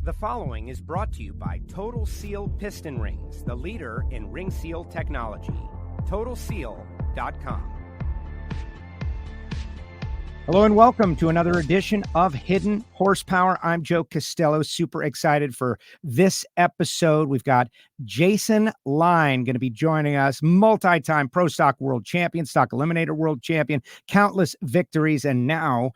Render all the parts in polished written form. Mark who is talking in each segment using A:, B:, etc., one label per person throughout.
A: The following is brought to you by Total Seal Piston Rings, the leader in ring seal technology. TotalSeal.com. Hello and welcome to another edition of Hidden Horsepower. I'm Joe Costello, super excited for this episode. We've got JLine going to be joining us, multi-time Pro Stock World Champion, Stock Eliminator World Champion, countless victories, and now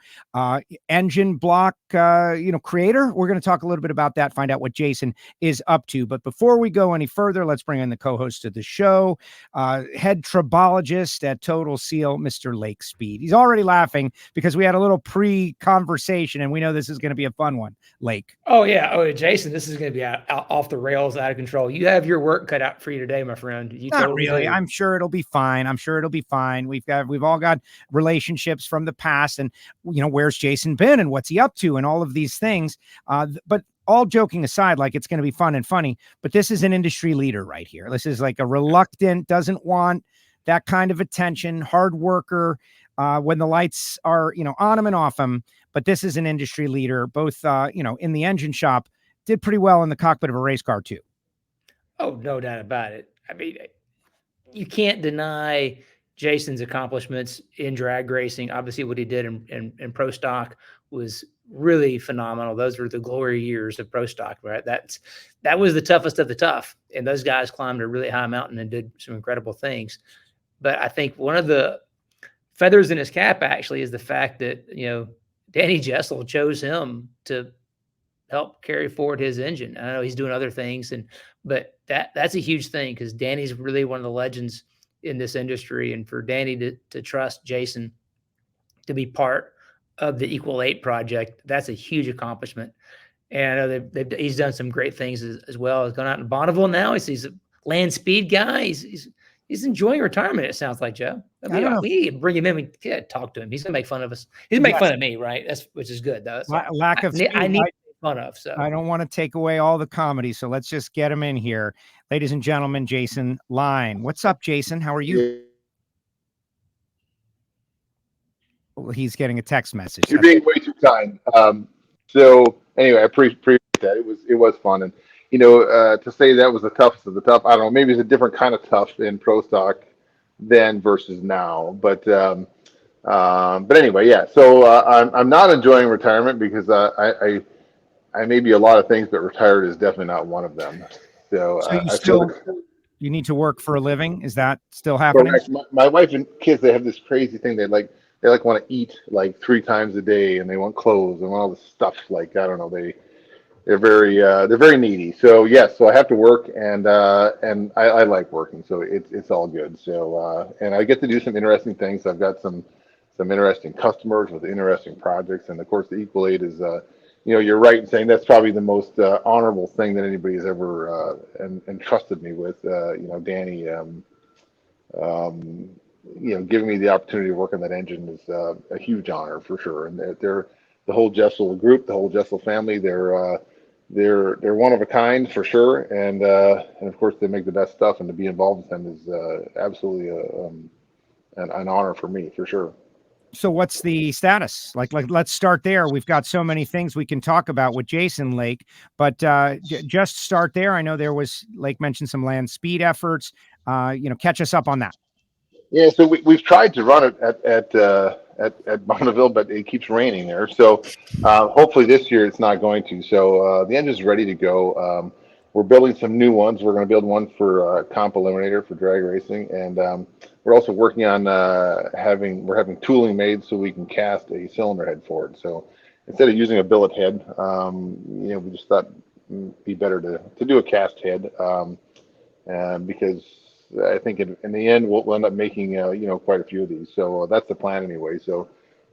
A: engine block creator. We're going to talk a little bit about that, find out what Jason is up to. But before we go any further, let's bring in the co-host of the show, head tribologist at Total Seal, Mr. Lake Speed. He's already laughing because we had a little pre-conversation and we know this is going to be a fun one. Lake.
B: Oh yeah. Oh, Jason, this is going to be off the rails, out of control. You have your work cut out for you today, my friend. You
A: Not really. Do. I'm sure it'll be fine. We've all got relationships from the past, and where's Jason been and what's he up to and all of these things. But all joking aside, like, it's going to be fun and funny, but this is an industry leader right here. This is like a reluctant, doesn't want that kind of attention, hard worker, when the lights are, on him and off him. But this is an industry leader, both, in the engine shop, did pretty well in the cockpit of a race car too.
B: Oh, no doubt about it. I mean, you can't deny Jason's accomplishments in drag racing. Obviously, what he did in Pro Stock was really phenomenal. Those were the glory years of Pro Stock, right? That was the toughest of the tough. And those guys climbed a really high mountain and did some incredible things. But I think one of the feathers in his cap actually is the fact that, Danny Jesel chose him to help carry forward his engine. I know he's doing other things, but that's a huge thing because Danny's really one of the legends in this industry. And for Danny to trust Jason to be part of the Equal 8 project, that's a huge accomplishment. And I know he's done some great things as well. He's gone out in Bonneville now. He's a land speed guy. He's enjoying retirement, it sounds like, Joe. I mean, we bring him in and talk to him. He's going to make fun of us. He's going to make fun of me, right? Which is good, though. So
A: lack of speed.
B: I need to make fun of. So
A: I don't want to take away all the comedy, so let's just get him in here. Ladies and gentlemen, JLine. What's up, Jason? How are you? Well, he's getting a text message.
C: You're being way too kind. So anyway, I appreciate that. It was fun. And to say that was the toughest of the tough, I don't know, maybe it's a different kind of tough in Pro Stock then versus now. But anyway, yeah. So I'm not enjoying retirement because I may be a lot of things, but retired is definitely not one of them. So
A: you need to work for a living. Is that still happening?
C: My wife and kids, they have this crazy thing. They want to eat like 3 times a day, and they want clothes and all this stuff. Like, I don't know, they're very needy. So yes, so I have to work, and I like working, so it's all good. So and I get to do some interesting things. I've got some interesting customers with interesting projects, and of course the Equal 8 is you're right in saying that's probably the most honorable thing that anybody has ever entrusted me with. Danny, giving me the opportunity to work on that engine is a huge honor for sure. And they're the whole Jesel group, the whole Jesel family. They're one of a kind for sure, and of course they make the best stuff. And to be involved with them is absolutely an honor for me for sure.
A: So what's the status? Like let's start there. We've got so many things we can talk about with Jason, Lake, but just start there. I know there was, Lake mentioned, some land speed efforts. Catch us up on that.
C: Yeah, so we've tried to run it at Bonneville, but it keeps raining there. So hopefully this year it's not going to. So the engine's ready to go. We're building some new ones. We're going to build one for comp eliminator for drag racing, and we're also working on having tooling made so we can cast a cylinder head for it. So instead of using a billet head, we just thought it'd be better to do a cast head, because I think in the end we'll end up making quite a few of these. So that's the plan anyway. So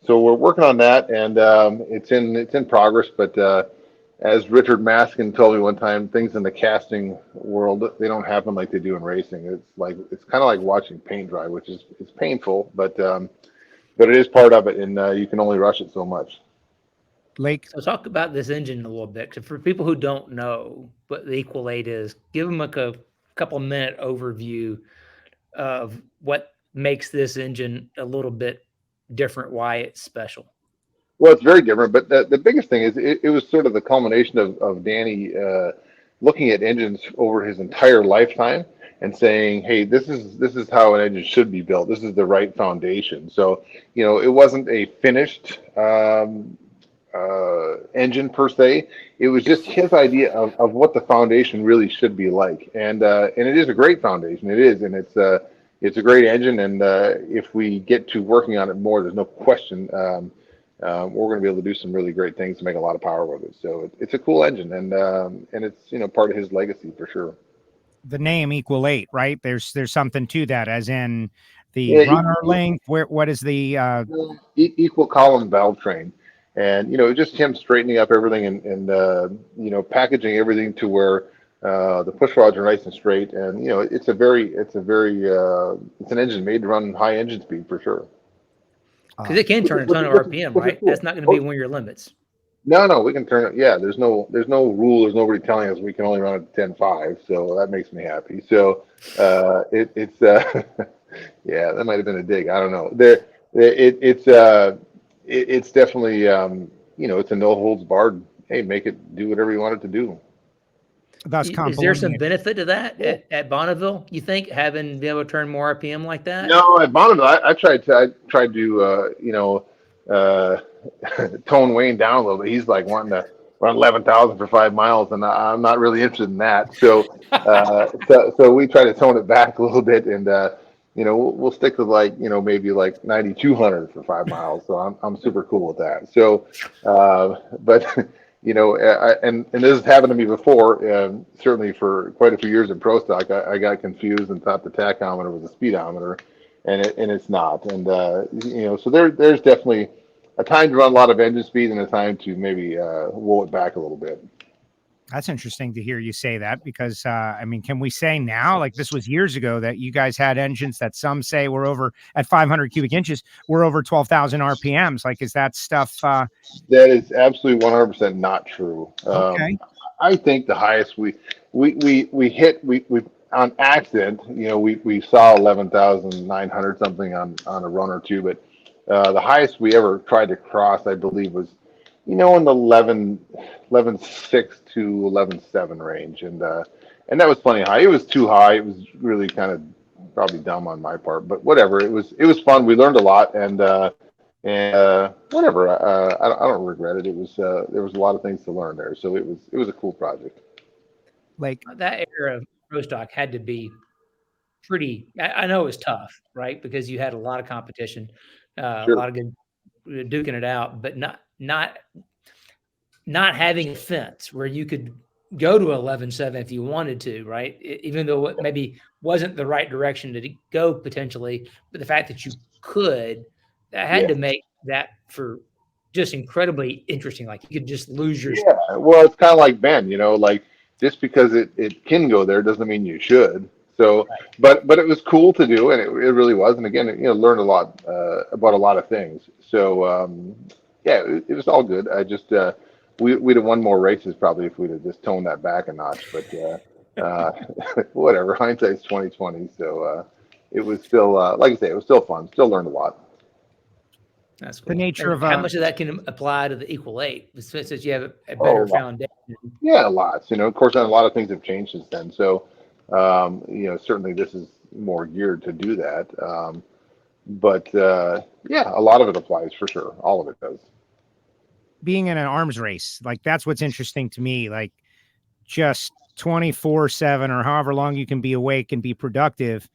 C: we're working on that, and it's in progress. But as Richard Maskin told me one time, things in the casting world, they don't happen like they do in racing. It's kind of like watching paint dry, which is painful, but it is part of it, and you can only rush it so much.
A: Lake,
B: so talk about this engine a little bit. So for people who don't know what the Equal 8 is, give them a couple minute overview of what makes this engine a little bit different, why it's special.
C: Well, it's very different, but the biggest thing is it was sort of the culmination of Danny looking at engines over his entire lifetime and saying, "Hey, this is how an engine should be built. This is the right foundation." So, it wasn't a finished engine per se. It was just his idea of what the foundation really should be like, and it is a great foundation. It is, and it's a great engine. And if we get to working on it more, there's no question. We're going to be able to do some really great things to make a lot of power with it. So it's a cool engine, and it's part of his legacy for sure.
A: The name Equal 8, right? There's something to that, as in the
C: Yeah,
A: runner length. What is the
C: equal column valve train, and just him straightening up everything and packaging everything to where the push rods are nice and straight, and it's an engine made to run high engine speed for sure.
B: Because it can turn a ton of RPM, right? Cool. That's not going to be one of your limits.
C: No, we can turn it. Yeah, there's no rule. There's nobody telling us we can only run it 10.5. So that makes me happy. So it's yeah, that might have been a dig. I don't know. It's definitely it's a no holds barred. Hey, make it do whatever you want it to do.
B: Is there some benefit to that at Bonneville? You think having be able to turn more RPM like that?
C: No, at Bonneville, I tried to tone Wayne down a little bit. He's like wanting to run 11,000 for 5 miles, and I'm not really interested in that. So so we try to tone it back a little bit, and we'll stick with maybe 9,200 for 5 miles. So I'm super cool with that. So but. And this has happened to me before, certainly for quite a few years in Pro Stock. I got confused and thought the tachometer was a speedometer, and it's not. And so there's definitely a time to run a lot of engine speed and a time to maybe roll it back a little bit.
A: That's interesting to hear you say that, because can we say now, like this was years ago, that you guys had engines that some say were over at 500 cubic inches, we're over 12,000 RPMs? Like, is that stuff? That
C: is absolutely 100% not true.
A: Okay.
C: I think the highest we hit on accident, we saw 11,900 something on a run or two, but the highest we ever tried to cross, I believe, was in the 11.6 to 11.7 range, and that was plenty high. It was too high. It was really kind of probably dumb on my part, but whatever. It was fun. We learned a lot, and whatever. I don't regret it. It was there was a lot of things to learn there, so it was a cool project.
B: Like that era of Pro Stock had to be pretty. I know it was tough, right? Because you had a lot of competition,
C: Sure.
B: A lot of good duking it out, but not having a fence where you could go to 11.7 if you wanted to, right? Even though it maybe wasn't the right direction to go potentially, but the fact that you could, that had to make that for just incredibly interesting. Like you could just lose your.
C: Yeah, well, it's kind of like Ben, like just because it can go there doesn't mean you should. So, right. but it was cool to do, and it really was. And again, learned a lot about a lot of things. So yeah, it was all good. I just we'd have won more races probably if we'd have just toned that back a notch. But whatever, hindsight's 2020. So it was still like I say, it was still fun. Still learned a lot.
B: That's cool.
A: The nature of
B: how much of that can apply to the Equal 8, since you have a better foundation?
C: Yeah, lots. Of course, a lot of things have changed since then. So certainly this is more geared to do that. But yeah, a lot of it applies for sure. All of it does.
A: Being in an arms race, like that's what's interesting to me. Like just 24/7 or however long you can be awake and be productive,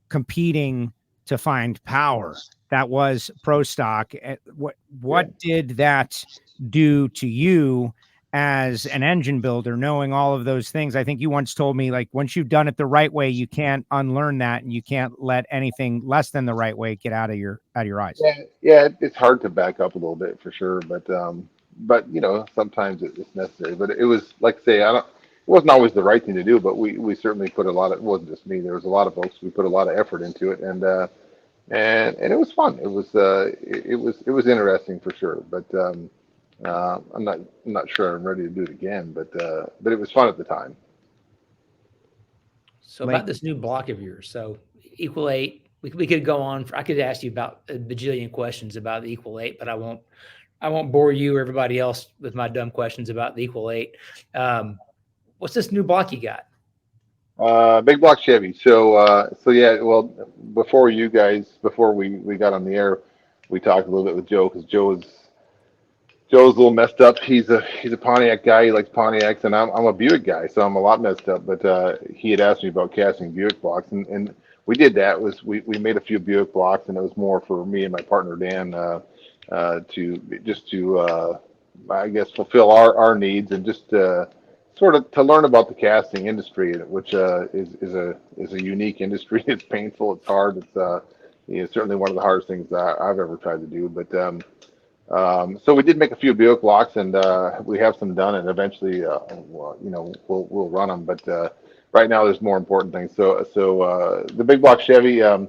A: competing to find power. That was Pro Stock. What did that do to you as an engine builder, knowing all of those things? I think you once told me, like, once you've done it the right way, you can't unlearn that, and you can't let anything less than the right way get out of your eyes.
C: Yeah, it's hard to back up a little bit for sure, but sometimes it's necessary. But it was like say, it wasn't always the right thing to do, but we certainly put a lot of. It wasn't just me. There was a lot of folks. We put a lot of effort into it, and it was fun. It was interesting for sure, but. I'm not sure I'm ready to do it again, but it was fun at the time.
B: So about this new block of yours, so Equal 8, we could go on. I could ask you about a bajillion questions about the Equal 8, but I won't I won't bore you or everybody else with my dumb questions about the Equal 8. What's this new block you got?
C: Big block Chevy. So yeah, well, before we got on the air, we talked a little bit with Joe, because Joe's a little messed up. He's a Pontiac guy. He likes Pontiacs, and I'm a Buick guy, so I'm a lot messed up. But he had asked me about casting Buick blocks, and we did that. We made a few Buick blocks, and it was more for me and my partner Dan to I guess fulfill our needs, and just sort of to learn about the casting industry, which is a unique industry. It's painful. It's hard. It's certainly one of the hardest things that I've ever tried to do. But so we did make a few Buick blocks, and we have some done, and eventually, we'll run them. But right now, there's more important things. So the big block Chevy, kind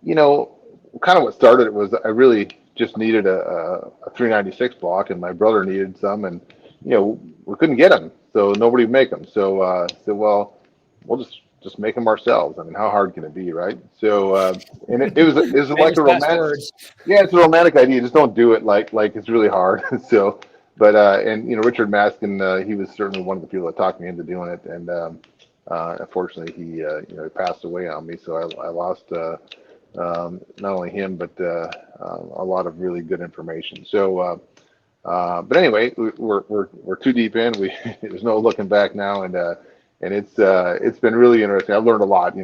C: of what started it was I really just needed a 396 block, and my brother needed some, and we couldn't get them, so nobody would make them. So I said, well, we'll just make them ourselves. I mean, how hard can it be, right? So and it was like a romantic, yeah, it's a romantic idea. Just don't do it like it's really hard. So, but and Richard Maskin, he was certainly one of the people that talked me into doing it, and unfortunately he passed away on me. So I lost not only him, but a lot of really good information. So. But anyway, we're too deep in. There's no looking back now, and it's been really interesting. I've learned a lot.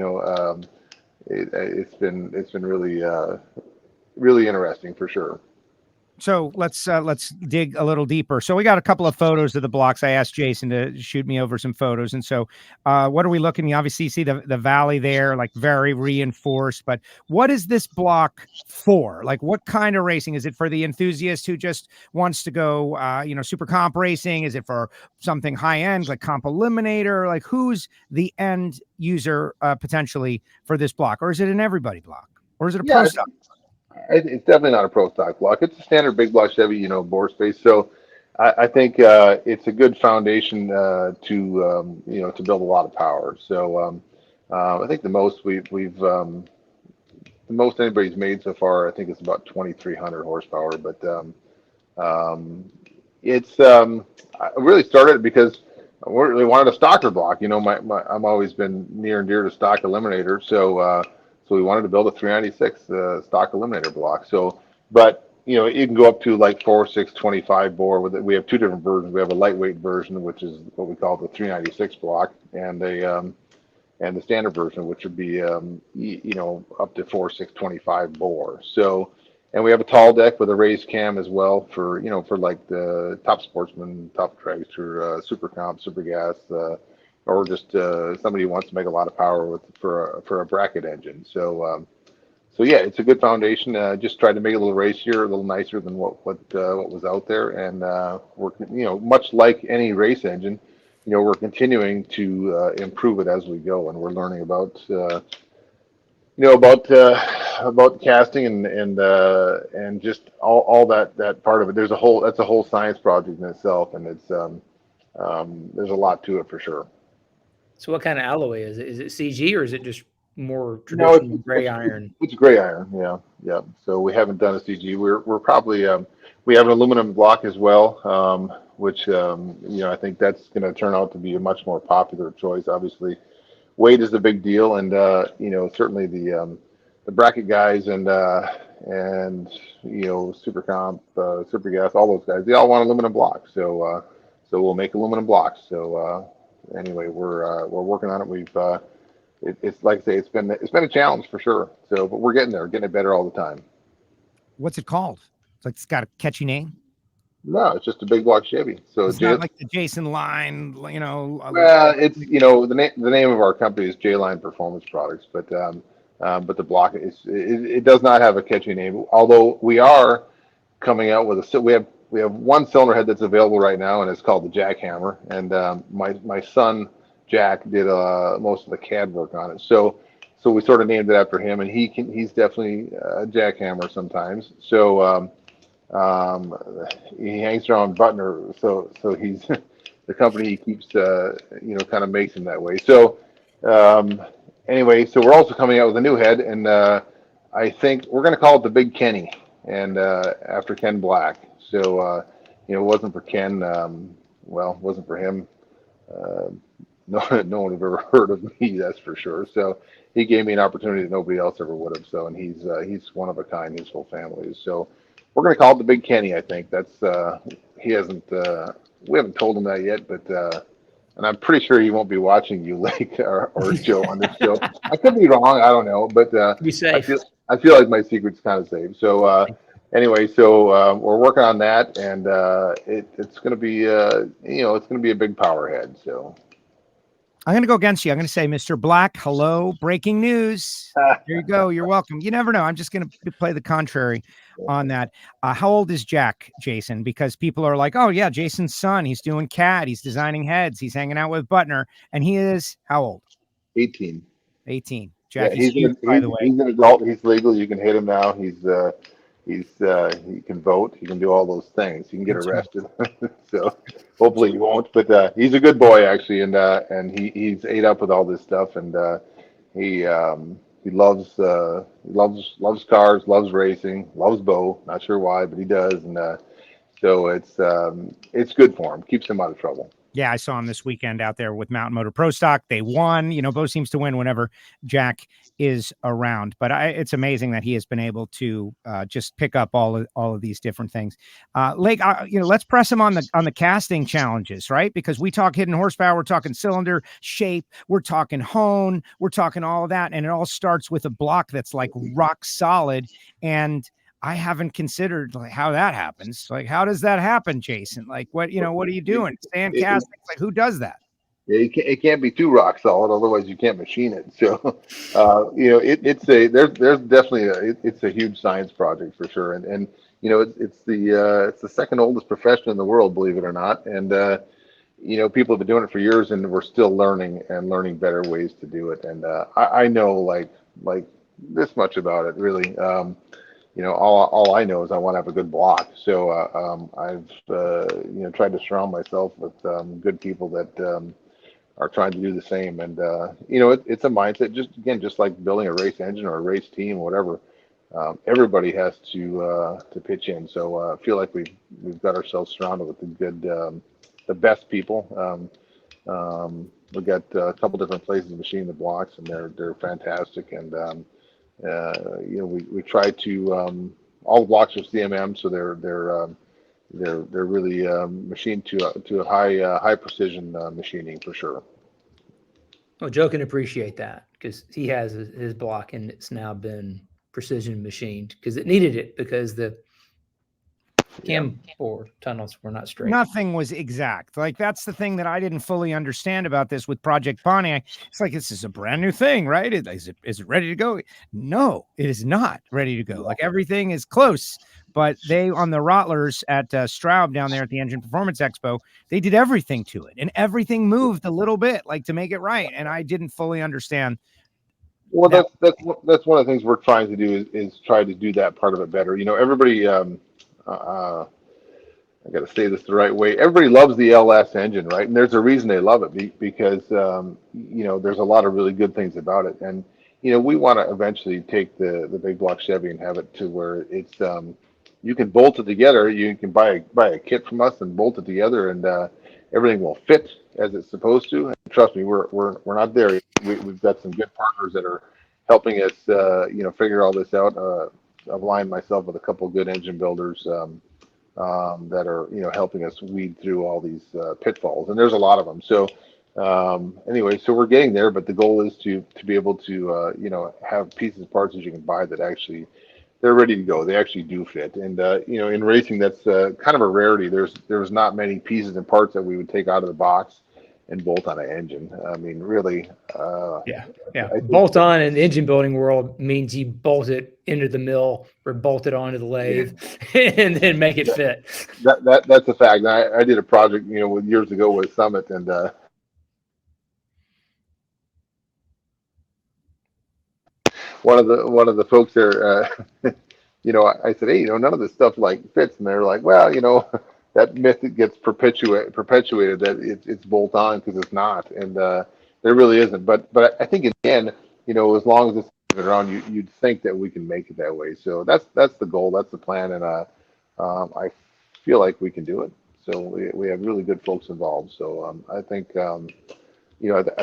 C: It's been really interesting for sure.
A: So let's dig a little deeper. So we got a couple of photos of the blocks. I asked Jason to shoot me over some photos. And so what are we looking? You obviously see the valley there, like very reinforced. But what is this block for? Like, what kind of racing? Is it for the enthusiast who just wants to go, super comp racing? Is it for something high end, like comp eliminator? Like, who's the end user potentially for this block? Or is it an everybody block? Or is it a pro stock?
C: It's definitely not a pro stock block. It's a standard big block Chevy, bore space. So I think it's a good foundation to build a lot of power. So I think the most the most anybody's made so far, I think it's about 2,300 horsepower. But it's I really started because I really wanted a stocker block. I've always been near and dear to stock eliminator. So we wanted to build a 396 stock eliminator block. So, but you can go up to like 4, 6, 25 bore. We have two different versions. We have a lightweight version, which is what we call the 396 block, and the standard version, which would be up to 4, 6, 25 bore. So, and we have a tall deck with a raised cam as well for like the top sportsman, top dragster, super comp, super gas. Or just somebody who wants to make a lot of power for a bracket engine. So yeah, it's a good foundation. Just tried to make it a little racier, a little nicer than what was out there, and we're much like any race engine, we're continuing to improve it as we go, and we're learning about casting and just all that part of it. That's a whole science project in itself, and it's there's a lot to it for sure.
B: So what kind of alloy is it? Is it CG or is it just more traditional gray iron?
C: It's gray iron, yeah. So we haven't done a CG. We're probably we have an aluminum block as well, which I think that's going to turn out to be a much more popular choice. Obviously, weight is a big deal, and certainly the bracket guys and super comp, super gas, all those guys, they all want aluminum blocks. So we'll make aluminum blocks. So anyway, we're working on it. It's like I say, it's been a challenge for sure. So, but we're getting there, getting it better all the time.
A: What's it called? It's got a catchy name.
C: No, it's just a big block Chevy. So
A: it's not like the JLine,
C: Well, it's the name of our company is JLine Performance Products, but the block it does not have a catchy name. Although we are coming out with we have one cylinder head that's available right now, and it's called the Jackhammer. And my son Jack did most of the CAD work on it. So we sort of named it after him, and he's definitely a jackhammer sometimes. So he hangs around Butner, so he's the company he keeps kind of makes him that way. So anyway, so we're also coming out with a new head, and I think we're going to call it the Big Kenny. and after Ken Black. So it wasn't for Ken. It wasn't for him. No one have ever heard of me, that's for sure. So he gave me an opportunity that nobody else ever would have. So, and he's one of a kind. His whole family is. So we're going to call it the Big Kenny. I think that's he hasn't. We haven't told him that yet, but and I'm pretty sure he won't be watching you, Lake or Joe, on this show. I could be wrong. I don't know, but
B: Be safe.
C: I feel like my secret's kind of safe. So anyway, so we're working on that, and it's going to be it's going to be a big powerhead. So.
A: I'm going to go against you. I'm going to say, Mr. Black, hello, breaking news. Here you go. You're welcome. You never know. I'm just going to play the contrary on that. How old is Jack, Jason? Because people are like, oh, yeah, Jason's son. He's doing CAD. He's designing heads. He's hanging out with Butner. And he is how old?
C: 18.
A: 18. Jack,
C: yeah, he's an adult. He's legal. You can hit him now. He can vote. He can do all those things. He can get arrested. So hopefully he won't. But he's a good boy actually, and he's ate up with all this stuff, and he loves cars, loves racing, loves Bo. Not sure why, but he does, and so it's good for him. Keeps him out of trouble.
A: Yeah, I saw him this weekend out there with Mountain Motor Pro Stock. They won. Bo seems to win whenever Jack is around. But it's amazing that he has been able to just pick up all of these different things. Lake, let's press him on the casting challenges, right? Because we talk hidden horsepower, we're talking cylinder shape, we're talking hone, we're talking all of that, and it all starts with a block that's like rock solid. And I haven't considered how that happens. Like, how does that happen, Jason? Like, what are you doing? Sand casting? Like, who does that?
C: It can't be too rock solid, otherwise you can't machine it. So, there's definitely it's a huge science project for sure. And it's the second oldest profession in the world, believe it or not. And people have been doing it for years, and we're still learning better ways to do it. And I know like this much about it, really. All I know is I want to have a good block. So I've tried to surround myself with good people that are trying to do the same. And it's a mindset. Just like building a race engine or a race team, or whatever. Everybody has to pitch in. So I feel like we've got ourselves surrounded with the best people. We've got a couple different places to machine the blocks, and they're fantastic. And we try to all the blocks are CMM, so they're really machined to a high precision machining for sure.
B: Well, Joe can appreciate that because he has his block, and it's now been precision machined because it needed it because the cam bore tunnels were not straight.
A: Nothing was exact. Like, that's the thing that I didn't fully understand about this with Project Pontiac. It's like, this is a brand new thing, right? Is it ready to go? No, it is not ready to go. Like, everything is close, but they, on the Rottlers at Straub down there at the Engine Performance Expo, they did everything to it, and everything moved a little bit, like, to make it right. And I didn't fully understand.
C: Well, that's one of the things we're trying to do is try to do that part of it better. Everybody. I got to say this the right way. Everybody loves the LS engine, right? And there's a reason they love it because there's a lot of really good things about it. And we want to eventually take the big block Chevy and have it to where it's you can bolt it together. You can buy a kit from us and bolt it together, and everything will fit as it's supposed to. And trust me, we're not there. We've got some good partners that are helping us figure all this out. I've aligned myself with a couple of good engine builders that are helping us weed through all these pitfalls, and there's a lot of them. So anyway, so we're getting there, but the goal is to be able to have pieces of parts that you can buy that actually they're ready to go. They actually do fit, and in racing that's kind of a rarity. There's not many pieces and parts that we would take out of the box and bolt on an engine. I mean, really.
B: Bolt on in the engine building world means you bolt it into the mill or bolt it onto the lathe and then make it fit.
C: That's a fact. I did a project, years ago with Summit, and one of the folks there, I said, hey, none of this stuff fits, and they're like, well, that myth gets perpetuated that it's bolt on because it's not, and there really isn't. But I think in the end, as long as it's it around, you'd think that we can make it that way. So that's the goal, that's the plan, and I feel like we can do it. So we have really good folks involved. So I think I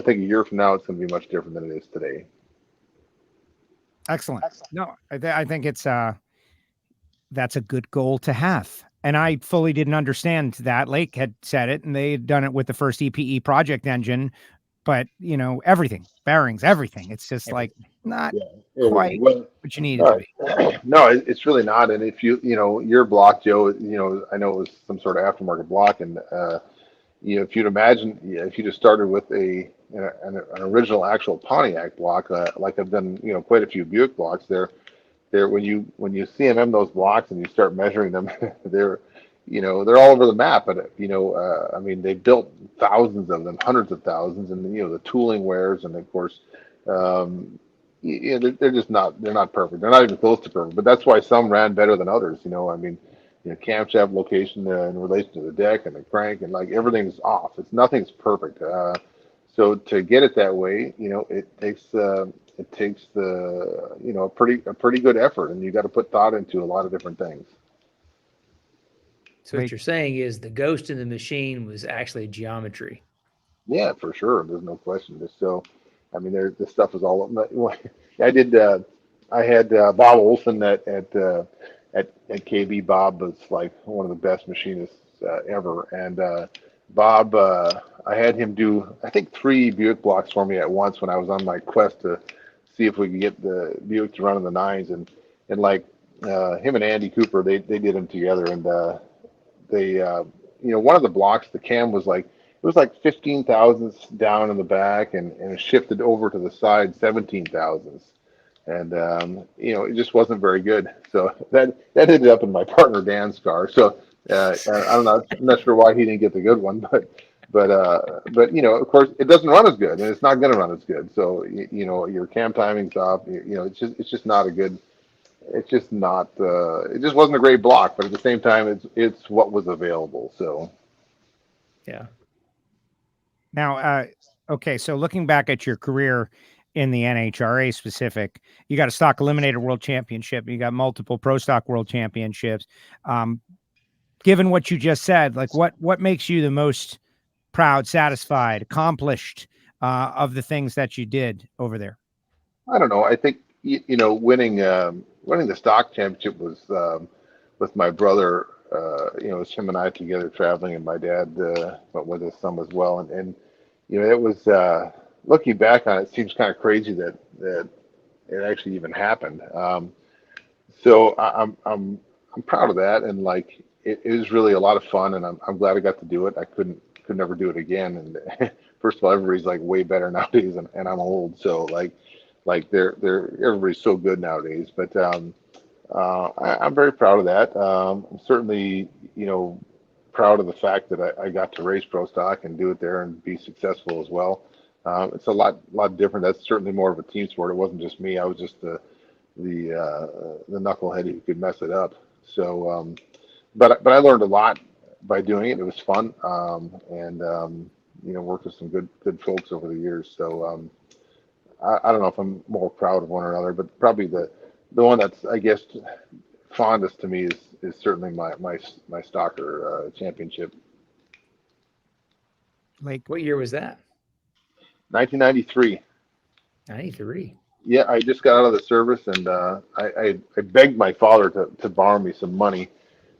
C: think a year from now it's going to be much different than it is today.
A: Excellent. No, I think it's that's a good goal to have. And I fully didn't understand that. Lake had said it, and they had done it with the first EPE project engine, but everything, bearings, everything. It's just like not quite what you need it to be.
C: No, it's really not. And if your block, Joe, I know it was some sort of aftermarket block, and if you'd imagine, if you just started with an original actual Pontiac block, like I've done, quite a few Buick blocks there. When you CMM those blocks and you start measuring them, they're all over the map. But I mean, they built thousands of them, hundreds of thousands, and the tooling wears, and of course, they're just not perfect. They're not even close to perfect. But that's why some ran better than others. I mean, camshaft location in relation to the deck and the crank, and like everything's off. Nothing's perfect. So to get it that way, it takes a pretty good effort, and you got to put thought into a lot of different things.
B: So what you're saying is the ghost in the machine was actually geometry.
C: Yeah, for sure. There's no question. So, I mean, this stuff is all. I had Bob Olson at KB. Bob was like one of the best machinists ever, and Bob, I had him do, I think, 3 Buick blocks for me at once when I was on my quest to see if we could get the Buick to run in the 9s, and like him and Andy Cooper, they did them together, and they one of the blocks, the cam was like, it was like 15 thousandths down in the back, and it shifted over to the side 17 thousandths, and it just wasn't very good. So that ended up in my partner Dan's car. So I don't know, I'm not sure why he didn't get the good one, but of course it doesn't run as good, and it's not going to run as good. So your cam timing's off. It's just not a good. It's just not. It just wasn't a great block, but at the same time, it's what was available. So
B: yeah.
A: Now, okay, so looking back at your career in the NHRA specific, you got a stock eliminator world championship, you got multiple pro stock world championships. Given what you just said, like what makes you the most proud, satisfied, accomplished of the things that you did over there?
C: I don't know. I think winning the stock championship was with my brother. It was him and I together traveling, and my dad went with us some as well. And it was looking back on it, it seems kind of crazy that it actually even happened. So I'm proud of that, and like it was really a lot of fun, and I'm glad I got to do it. I could never do it again. And first of all, everybody's like way better nowadays, and I'm old, so like they're everybody's so good nowadays. But I'm very proud of that. I'm certainly proud of the fact that I got to race pro stock and do it there and be successful as well. It's a lot different. That's certainly more of a team sport. It wasn't just me. I was just the knucklehead who could mess it up. So, but I learned a lot by doing it. It was fun, and worked with some good folks over the years. So I don't know if I'm more proud of one or another, but probably the one that's, I guess, fondest to me is certainly my Stalker championship.
B: Like, what year was that?
C: 1993.
B: 93.
C: Yeah, I just got out of the service, and I begged my father to borrow me some money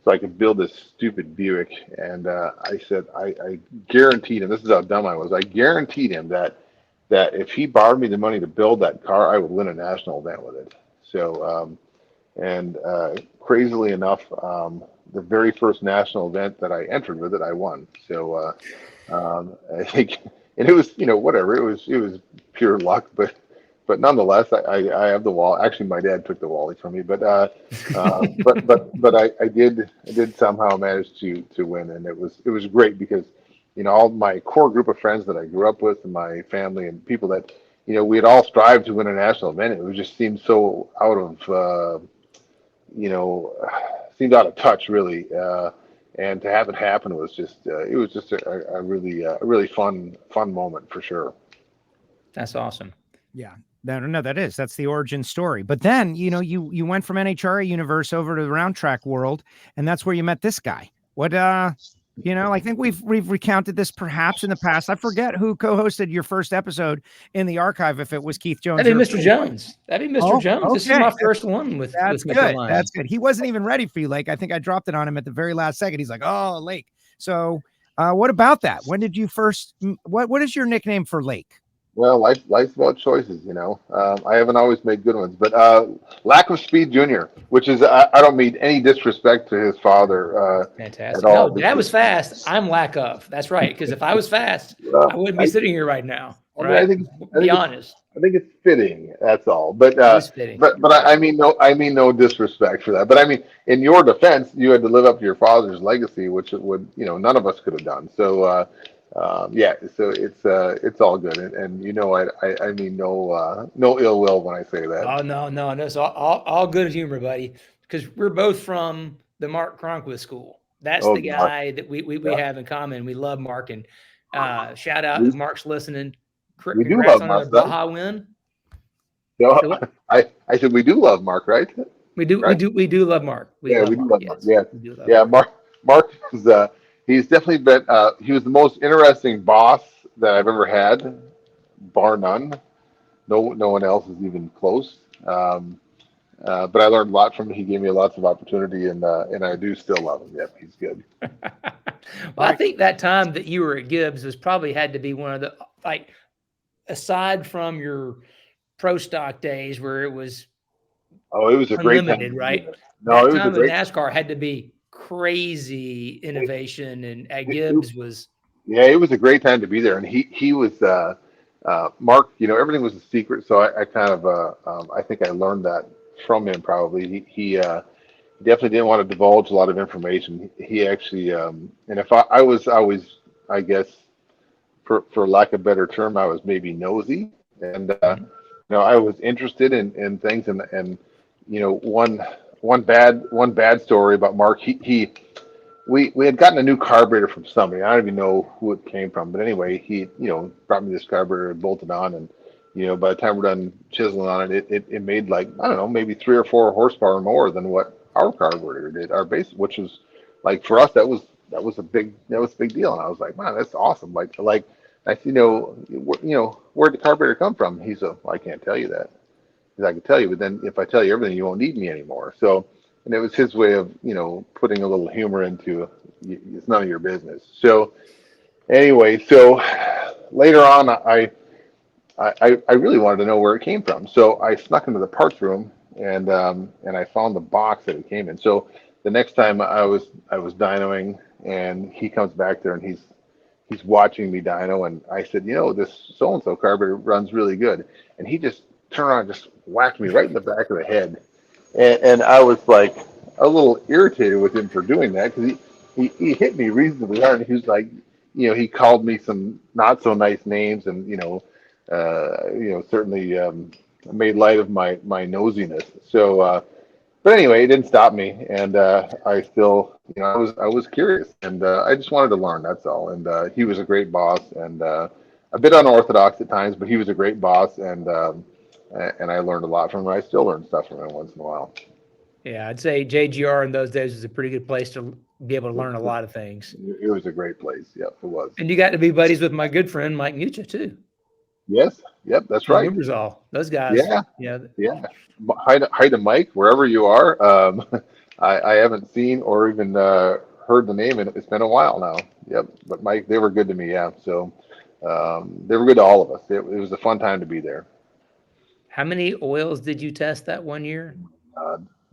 C: so I could build this stupid Buick. And I said, I guaranteed him, this is how dumb I was, I guaranteed him that if he borrowed me the money to build that car, I would win a national event with it. So, crazily enough, the very first national event that I entered with it, I won. So I think, and it was, whatever, it was pure luck, but nonetheless, I have the wall. Actually, my dad took the Wally from me, but I did somehow manage to win, and it was great because all my core group of friends that I grew up with, and my family and people that we had all strived to win a national event. It just seemed so out of seemed out of touch, really, and to have it happen was just a really fun moment for sure.
B: That's awesome.
A: Yeah. No, that's the origin story. But then, you went from NHRA universe over to the round track world, and that's where you met this guy. What, I think we've recounted this perhaps in the past. I forget who co-hosted your first episode in the archive, if it was Keith Jones.
B: That'd be Mr. Jones. That'd be Mr. Jones.
A: Okay.
B: This is my first one with
A: good.
B: Line.
A: That's good. He wasn't even ready for you. Like, I think I dropped it on him at the very last second. He's like, "Oh, Lake." So, what about that? When did you first? What is your nickname for Lake?
C: Well, life's about choices, I haven't always made good ones, but Lack of Speed Junior, which is I don't mean any disrespect to his father.
B: Fantastic.
C: At all.
B: No, Dad was fast. I'm lack of. That's right. Because if I was fast, I wouldn't be sitting here right now. Right?
C: I think
B: be honest.
C: I think it's fitting. That's all. But
B: fitting.
C: but I mean no disrespect for that. But I mean, in your defense, you had to live up to your father's legacy, which it would none of us could have done. So so it's all good, and I mean no ill will when I say that.
B: Oh no. So all good humor, buddy. Because we're both from the Mark Cronquist school. That's the guy that we have in common. We love Mark, and shout out if Mark's listening.
C: We do love Mark.
B: On a Baja win.
C: No, I said we do love Mark, right?
B: We do love Mark. We do love Mark.
C: Yeah. Mark is he's definitely been he was the most interesting boss that I've ever had, bar none. No one else is even close. But I learned a lot from him. He gave me lots of opportunity, and I do still love him. Yep, he's good.
B: Well, I think that time that you were at Gibbs was probably had to be one of the, like, aside from your pro stock days where it was
C: it was a great time,
B: right?
C: No,
B: that time in NASCAR had to be crazy innovation, and at Gibbs was.
C: Yeah, it was a great time to be there, and he was Mark. Everything was a secret, so I kind of I think I learned that from him. Probably he definitely didn't want to divulge a lot of information. He actually and if I was always, I guess, for lack of a better term, I was maybe nosy, and I was interested in things, and one bad story about Mark. We had gotten a new carburetor from somebody. I don't even know who it came from, but anyway, he brought me this carburetor and bolted on, and by the time we're done chiseling on it, it made, like, I don't know, maybe 3 or 4 horsepower more than what our carburetor did, our base, which was, like, for us that was a big deal, and I was like, man, that's awesome. Like I said, where'd the carburetor come from? He said, well, I can't tell you that. I can tell you, but then if I tell you everything, you won't need me anymore. So, and it was his way of, putting a little humor into it's none of your business. So anyway, so later on, I really wanted to know where it came from. So I snuck into the parts room, and I found the box that it came in. So the next time I was dynoing, and he comes back there, and he's watching me dyno, and I said, this so-and-so carburetor runs really good. And he just turned around and just whacked me right in the back of the head. And I was, like, a little irritated with him for doing that, because he hit me reasonably hard. And he was like, he called me some not so nice names, and certainly made light of my nosiness. So, but anyway, it didn't stop me, and I still, I was curious, and I just wanted to learn. That's all. And he was a great boss, and a bit unorthodox at times, but he was a great boss, and I learned a lot from him. I still learn stuff from him once in a while.
B: Yeah, I'd say JGR in those days was a pretty good place to be able to learn a lot of things.
C: It was a great place. Yep, it was.
B: And you got to be buddies with my good friend Mike Mucha too.
C: Yes. Yep, that's right.
B: Remembers all those guys. Yeah.
C: Hi to Mike, wherever you are. I haven't seen or even heard the name, and it's been a while now. Yep, but Mike, they were good to me. Yeah, so they were good to all of us. It was a fun time to be there.
B: How many oils did you test that one year?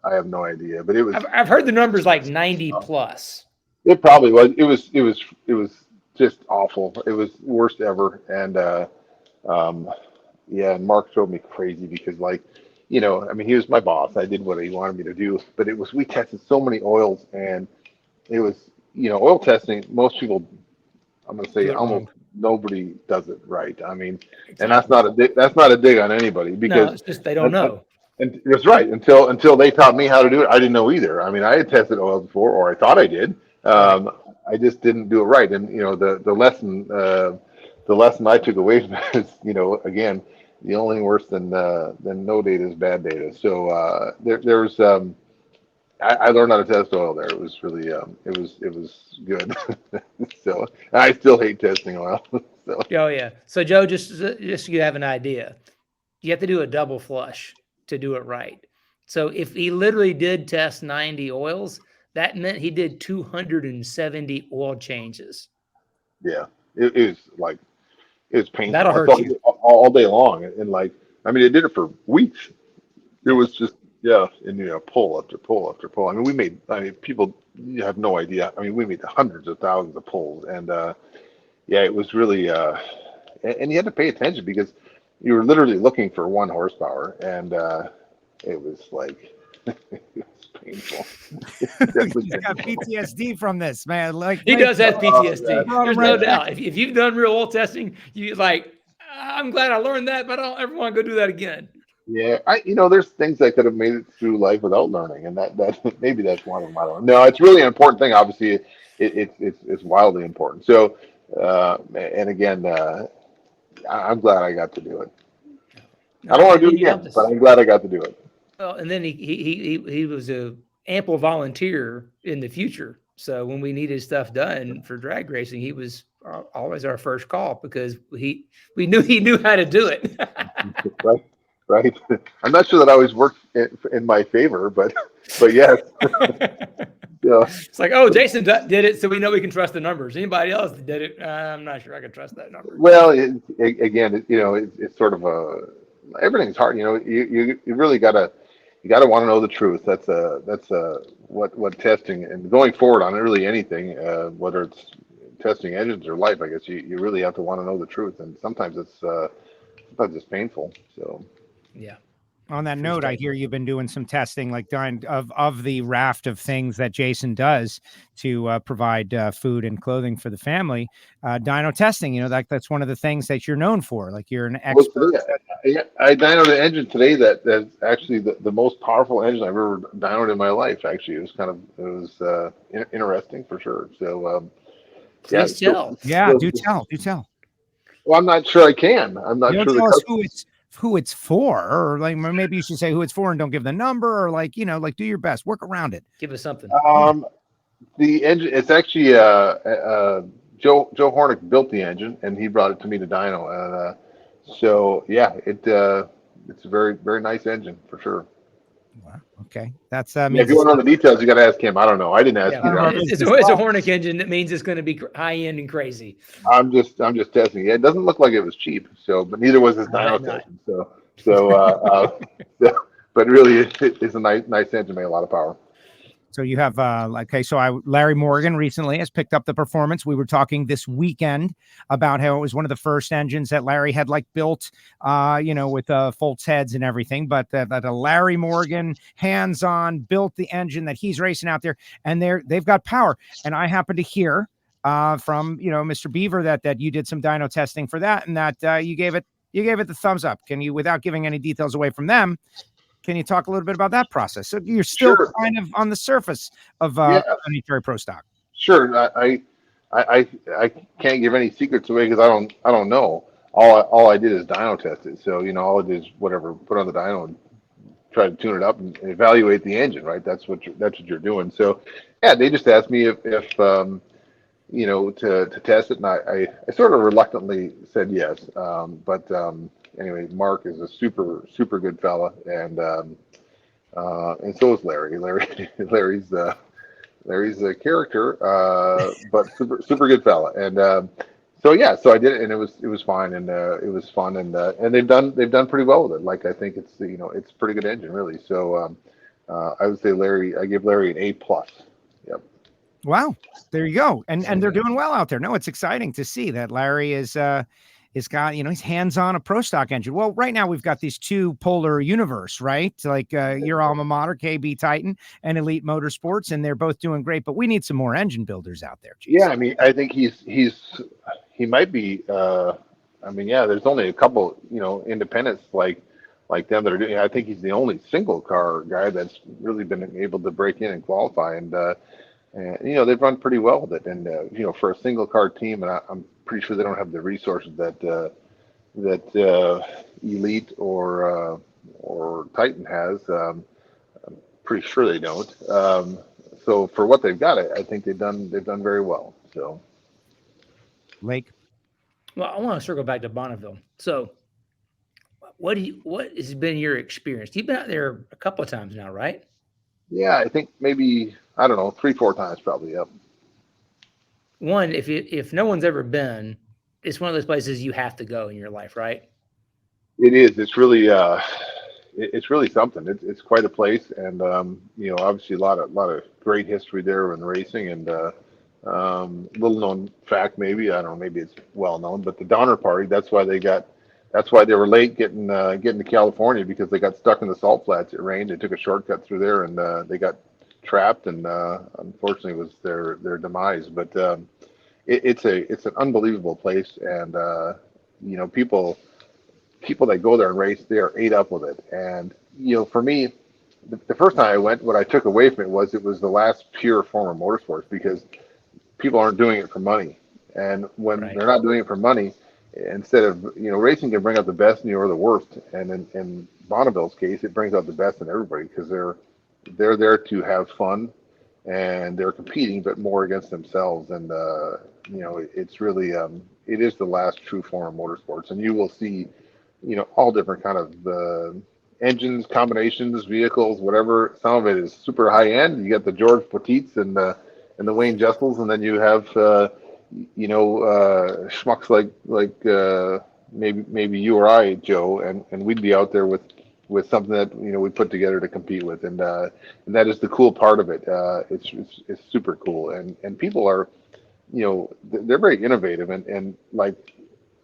C: I have no idea, but it was.
B: I've heard the numbers like 90 plus.
C: It probably was. It was just awful. It was worst ever, and and Mark drove me crazy because, like, he was my boss. I did what he wanted me to do, but we tested so many oils, and it was, oil testing. Most people, I'm going to say almost nobody does it right. I mean, exactly. And that's not a dig on anybody, because
B: it's just they don't know.
C: And that's right. Until they taught me how to do it, I didn't know either. I mean, I had tested oils before, or I thought I did. I just didn't do it right. And the lesson I took away from it is, again, the only thing worse than no data is bad data. So there's I learned how to test oil there. It was really it was good. So I still hate testing oil. So.
B: Oh yeah. So Joe, just so you have an idea, you have to do a double flush to do it right. So if he literally did test 90 oils, that meant he did 270 oil changes.
C: Yeah, it was painful.
B: That'll
C: I
B: hurt
C: thought
B: you
C: all day long, and like I mean, it did it for weeks. It was just and pull after pull after pull. I mean, people you have no idea. I mean, we made hundreds of thousands of pulls, and it was really and you had to pay attention because you were literally looking for 1 horsepower, and it was like it was painful.
A: He's got PTSD from this, man. Like
B: he does have PTSD. There's no
A: right
B: doubt. If you've done real oil testing, you like, I'm glad I learned that, but I don't ever want to go do that again.
C: Yeah, there's things that could have made it through life without learning, and that maybe that's one of them. I don't know. No, it's really an important thing. Obviously, it's wildly important. So, and again, I'm glad I got to do it. I don't want to do it again, but I'm glad I got to do it.
B: Well, and then he was a ample volunteer in the future. So when we needed stuff done for drag racing, he was always our first call because we knew he knew how to do it.
C: Right. I'm not sure that always worked in my favor, but yes. Yeah.
B: It's like, oh, Jason did it, so we know we can trust the numbers. Anybody else that did it, I'm not sure I can trust that number.
C: Well, it's sort of everything's hard. You really gotta want to know the truth. That's what testing and going forward on really anything, whether it's testing engines or life. I guess you really have to want to know the truth, and sometimes it's painful. So.
B: Yeah.
A: On that note, I hear you've been doing some testing, like of the raft of things that Jason does to provide food and clothing for the family. Dyno testing, that's one of the things that you're known for. Like you're an expert.
C: I dynoed an engine today that's actually the most powerful engine I've ever dynoed in my life. Actually, it was interesting for sure. So
B: please tell.
A: Do tell.
C: Well, I'm not sure I can. I'm not sure.
A: Tell us who it's for, or like maybe you should say who it's for and don't give the number, or like do your best, work around it.
B: Give us something.
C: The engine, it's actually Joe Hornick built the engine and he brought it to me to dyno, and so it's a very, very nice engine for sure.
A: Wow. Okay, that's
C: if you want to know the details, you got to ask him. I don't know. I didn't ask you.
B: It's a Hornick engine. That means it's going to be high end and crazy. I'm just
C: testing. It doesn't look like it was cheap. So, but neither was his dyno testing. But really, it's a nice engine. Made a lot of power.
A: So you have Larry Morgan recently has picked up the performance. We were talking this weekend about how it was one of the first engines that Larry had built, with Foltz heads and everything. But that a Larry Morgan hands-on built the engine that he's racing out there, and they've got power. And I happen to hear from Mr. Beaver that you did some dyno testing for that, and that you gave it the thumbs up. Can you, without giving any details away from them, can you talk a little bit about that process? So you're still kind of on the surface of NHRA Pro Stock.
C: Sure. I can't give any secrets away because I don't know. All I did is dyno test it. So all I did is whatever, put on the dyno and try to tune it up and evaluate the engine. Right. That's what you're doing. So they just asked me if to test it, and I sort of reluctantly said yes. But anyway, Mark is a super, super good fella, and so is Larry. Larry's a character, but super, super good fella. And so I did it, and it was fine, and it was fun, and they've done pretty well with it. Like I think it's it's a pretty good engine, really. So I would say I give Larry an A+. Yep.
A: Wow, there you go, and they're doing well out there. No, it's exciting to see that Larry is got he's hands on a pro stock engine. Well, right now we've got these two polar universe, right? Like your alma mater, KB Titan, and Elite Motorsports, and they're both doing great. But we need some more engine builders out there. Jason.
C: Yeah, I mean, I think he might be. There's only a couple independents like them that are doing. I think he's the only single car guy that's really been able to break in and qualify, and they've run pretty well with it. And for a single car team, and I'm pretty sure they don't have the resources that Elite or Titan has. I'm pretty sure they don't. So for what they've got, I think they've done very well. So,
A: Lake.
B: Well, I want to circle back to Bonneville. So, what has been your experience? You've been out there a couple of times now, right?
C: yeah, I think maybe, I don't know, 3-4 times probably. Yep.
B: One, if no one's ever been, it's one of those places you have to go in your life, right?
C: It is. It's really something. It's quite a place, and obviously a lot of great history there in racing, and little known fact, maybe, I don't know, maybe it's well known, but the Donner Party. That's why they were late getting to California, because they got stuck in the salt flats. It rained. They took a shortcut through there, and they got trapped, and unfortunately it was their demise. But it's an unbelievable place, and people that go there and race, they are ate up with it. And for me, the first time I went, what I took away from it was the last pure form of motorsports, because people aren't doing it for money. And when they're not doing it for money, instead of, racing can bring out the best in you or the worst. And in Bonneville's case, it brings out the best in everybody, because they're there to have fun, and they're competing, but more against themselves. And it's really it is the last true form of motorsports. And you will see all different kind of engines, combinations, vehicles, whatever. Some of it is super high end. You got the George Petits and the Wayne Jessels, and then you have schmucks like maybe you or I, Joe, and we'd be out there with something that we put together to compete with, and that is the cool part of it. It's super cool, and people are they're very innovative, and like,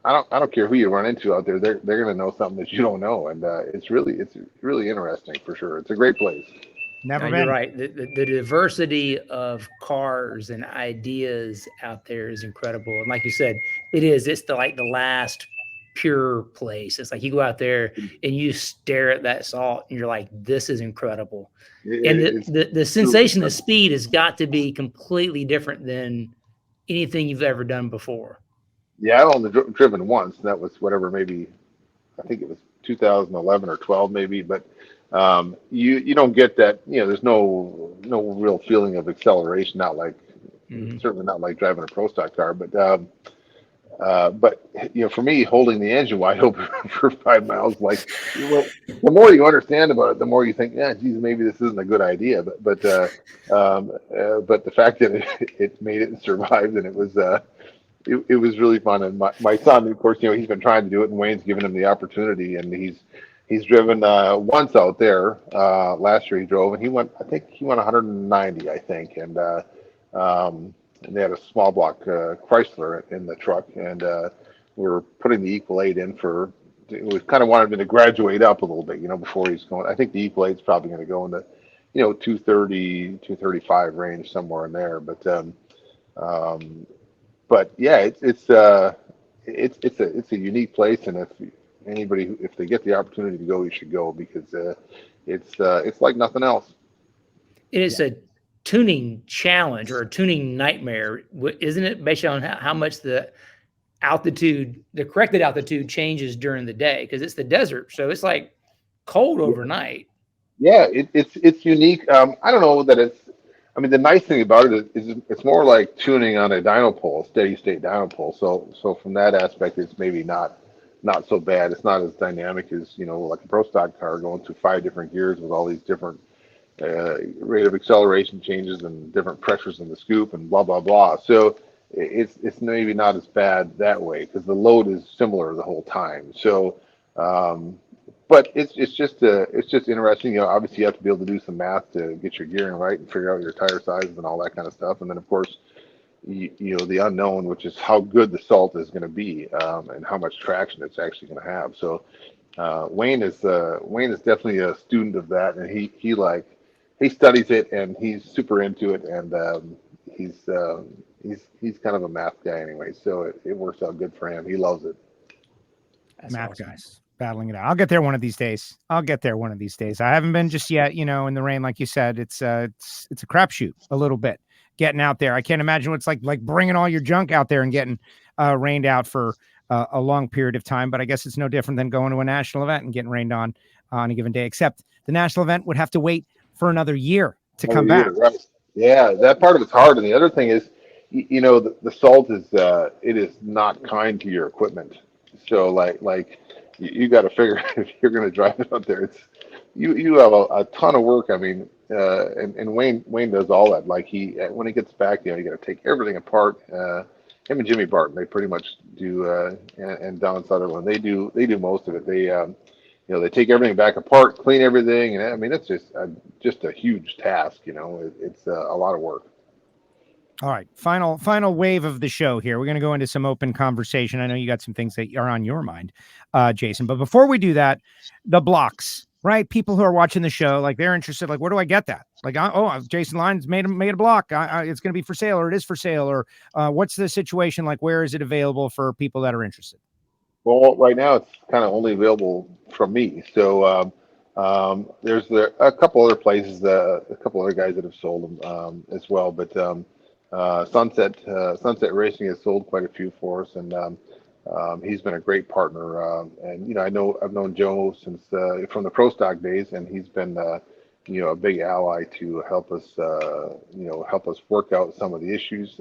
C: I don't care who you run into out there, they're going to know something that you don't know, and it's really interesting, for sure. It's a great place.
A: Never
B: been. You're right. The diversity of cars and ideas out there is incredible. And like you said, it's the last pure place. It's like you go out there and you stare at that salt and you're like, this is incredible. And the sensation of speed has got to be completely different than anything you've ever done before.
C: Yeah, I've only driven once, and that was maybe, I think it was 2011 or 12 maybe, but you don't get that, there's no real feeling of acceleration, not like, certainly not like driving a Pro Stock car, but for me, holding the engine wide open for 5 miles, like, the more you understand about it, the more you think, yeah, geez, maybe this isn't a good idea, but the fact that it made it and survived, and it was really fun. And my son, of course, he's been trying to do it, and Wayne's given him the opportunity, and he's driven once out there. Last year he drove, and he went 190, I think, and they had a small block Chrysler in the truck, and we were putting the Equal 8 in we kind of wanted him to graduate up a little bit, before he's going. I think the Equal 8 is probably going to go in the 230, 235 range, somewhere in there, but yeah, it's a unique place, and if they get the opportunity to go, you should go, because it's like nothing else.
B: It is a tuning challenge, or a tuning nightmare, isn't it? Based on how much the corrected altitude changes during the day, because it's the desert, so it's like cold overnight.
C: Yeah, it's unique. I don't know that it's. I mean, the nice thing about it is it's more like tuning on a dyno pole, steady state dyno pole. So from that aspect, it's maybe not so bad. It's not as dynamic as like a Pro Stock car going through 5 different gears with all these different rate of acceleration changes and different pressures in the scoop and blah blah blah. So it's maybe not as bad that way, because the load is similar the whole time. So. But it's just interesting. Obviously you have to be able to do some math to get your gearing right and figure out your tire sizes and all that kind of stuff. And then, of course, the unknown, which is how good the salt is going to be, and how much traction it's actually going to have. So Wayne is definitely a student of that, and he studies it, and he's super into it, and he's kind of a math guy anyway, so it works out good for him. He loves it.
A: That's math awesome. Guys battling it out. I'll get there one of these days. I haven't been just yet, in the rain, like you said. It's a crapshoot a little bit getting out there. I can't imagine what it's like bringing all your junk out there and getting rained out for a long period of time. But I guess it's no different than going to a national event and getting rained on a given day, except the national event would have to wait for another year to come back.
C: Right. Yeah, that part of it's hard. And the other thing is, the salt is it is not kind to your equipment. So like you got to figure if you're going to drive it out there, it's you have a ton of work. I mean, and Wayne does all that. Like when he gets back, you got to take everything apart. Him and Jimmy Barton, they pretty much do, and Don Sutherland, they do most of it. They take everything back apart, clean everything, and I mean it's just a huge task. It's a lot of work.
A: All right, final wave of the show here. We're going to go into some open conversation. I know you got some things that are on your mind, Jason. But before we do that, the blocks, right? People who are watching the show, like they're interested. Like, where do I get that? Like, Jason Line's made a block. It's going to be for sale, or it is for sale, or what's the situation? Like, where is it available for people that are interested?
C: Well, right now it's kind of only available from me. So there's a couple other places, a couple other guys that have sold them as well. But Sunset Racing has sold quite a few for us, and he's been a great partner. And I've known Joe since from the Pro Stock days, and he's been a big ally to help us work out some of the issues.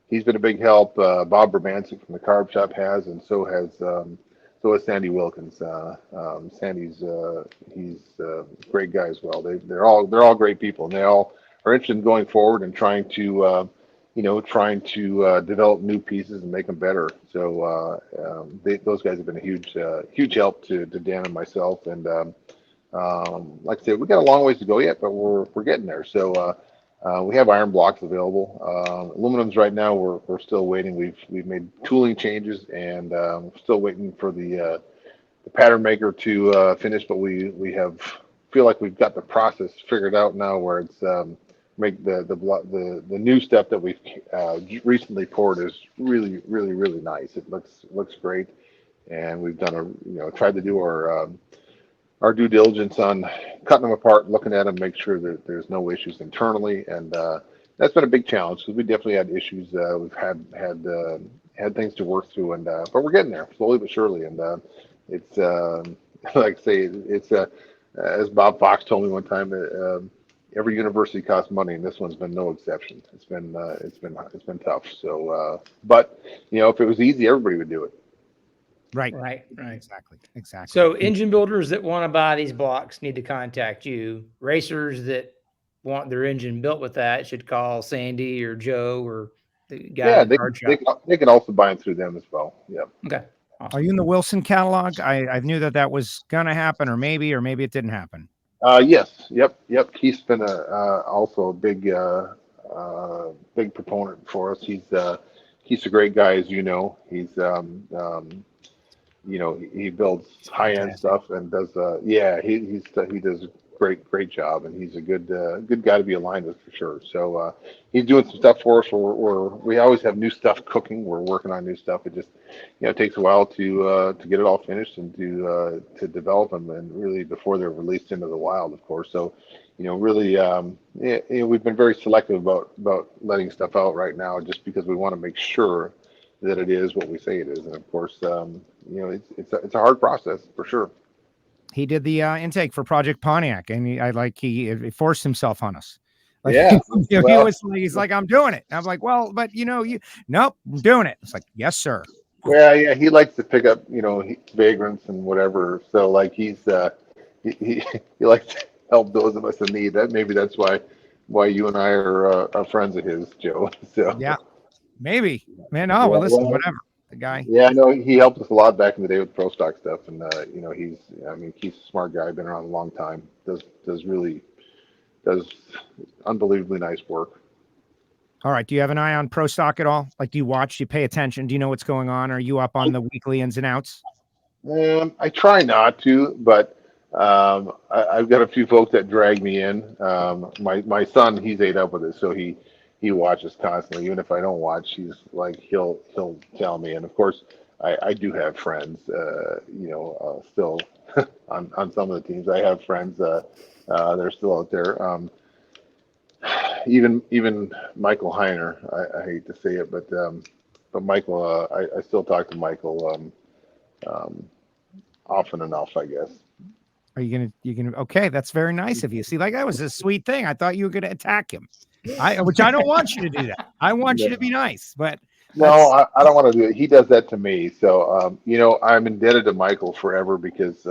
C: He's been a big help. Bob Brabantzik from the Carb Shop has, and so has Sandy Wilkins. Sandy's he's a great guy as well. They're all great people, and they all are interested in going forward and trying to develop new pieces and make them better. So those guys have been a huge help to Dan and myself. And like I said, we got a long ways to go yet, but we're getting there. So we have iron blocks available. Aluminums right now we're still waiting. We've made tooling changes, and we're still waiting for the pattern maker to finish. But we feel like we've got the process figured out now, where it's make the new stuff that we've recently poured is really nice. It looks great, and we've done tried to do our due diligence on cutting them apart, looking at them, make sure that there's no issues internally, and that's been a big challenge because we definitely had issues. We've had things to work through, and but we're getting there slowly but surely. And it's like I say, it's as Bob Fox told me one time. Every university costs money, and this one's been no exception. It's been tough. So, but if it was easy, everybody would do it.
A: Right. Exactly.
B: So engine builders that want to buy these blocks need to contact you. Racers that want their engine built with that should call Sandy or Joe or the guy.
C: Yeah, they can also buy them through them as well. Yeah.
B: Okay. Awesome.
A: Are you in the Wilson catalog? I knew that was going to happen, or maybe it didn't happen.
C: Yes. Yep. Keith's been also a big proponent for us. He's a great guy, as you know. He's he builds high-end stuff and does he does a great job, and he's a good guy to be aligned with for sure. So he's doing some stuff for us. We always have new stuff cooking. We're working on new stuff. It just takes a while to get it all finished and to develop them, and really before they're released into the wild, of course. So really we've been very selective about letting stuff out right now, just because we want to make sure that it is what we say it is. And of course, it's a hard process for sure.
A: He did the intake for Project Pontiac, and he forced himself on us. Like,
C: yeah,
A: he's like, I'm doing it. And I'm like, well, but nope, I'm doing it. It's like, yes, sir.
C: Yeah, he likes to pick up, vagrants and whatever. So like he likes to help those of us in need. That's why you and I are friends of his, Joe. So
A: yeah, maybe, man. Oh, well, listen, whatever. The guy.
C: Yeah, no, he helped us a lot back in the day with Pro Stock stuff, and Keith's a smart guy, been around a long time. Does unbelievably nice work.
A: All right. Do you have an eye on Pro Stock at all? Like, do you watch? Do you pay attention? Do you know what's going on? Are you up on the weekly ins and outs?
C: I try not to, but I've got a few folks that drag me in. My son, he's ate up with it, so he watches constantly. Even if I don't watch, he's like he'll tell me. And of course, I do have friends. Still on some of the teams, I have friends. They're still out there. Even Michael Heiner. I hate to say it, but Michael, I still talk to Michael often enough, I guess.
A: Are you gonna? Okay, that's very nice of you. See, like that was a sweet thing. I thought you were gonna attack him. Which I don't want you to do that. I want you to be nice, but
C: no, I don't want to do it. He does that to me. So, I'm indebted to Michael forever because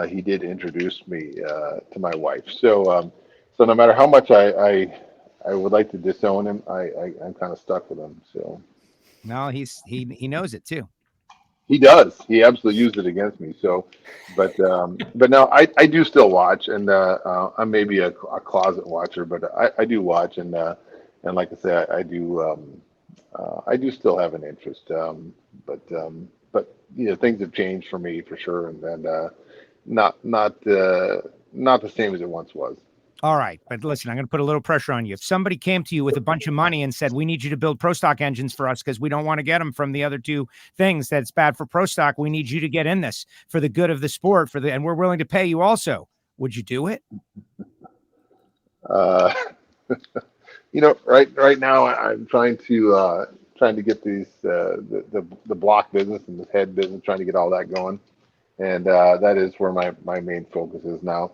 C: he did introduce me to my wife. So, so no matter how much I would like to disown him, I'm kind of stuck with him. So,
A: no, he knows it too.
C: he does. He absolutely used it against me. So, but no, I do still watch, and I'm maybe a closet watcher, but I do watch, and like I say, I do still have an interest. But things have changed for me for sure, and not the same as it once was.
A: All right, but listen, I'm going to put a little pressure on you. If somebody came to you with a bunch of money and said, "We need you to build pro stock engines for us because we don't want to get them from the other two things that's bad for pro stock. We need you to get in this for the good of the sport, and we're willing to pay you also," would you do it?
C: Right now I'm trying to get these the block business and the head business, trying to get all that going, and that is where my main focus is now.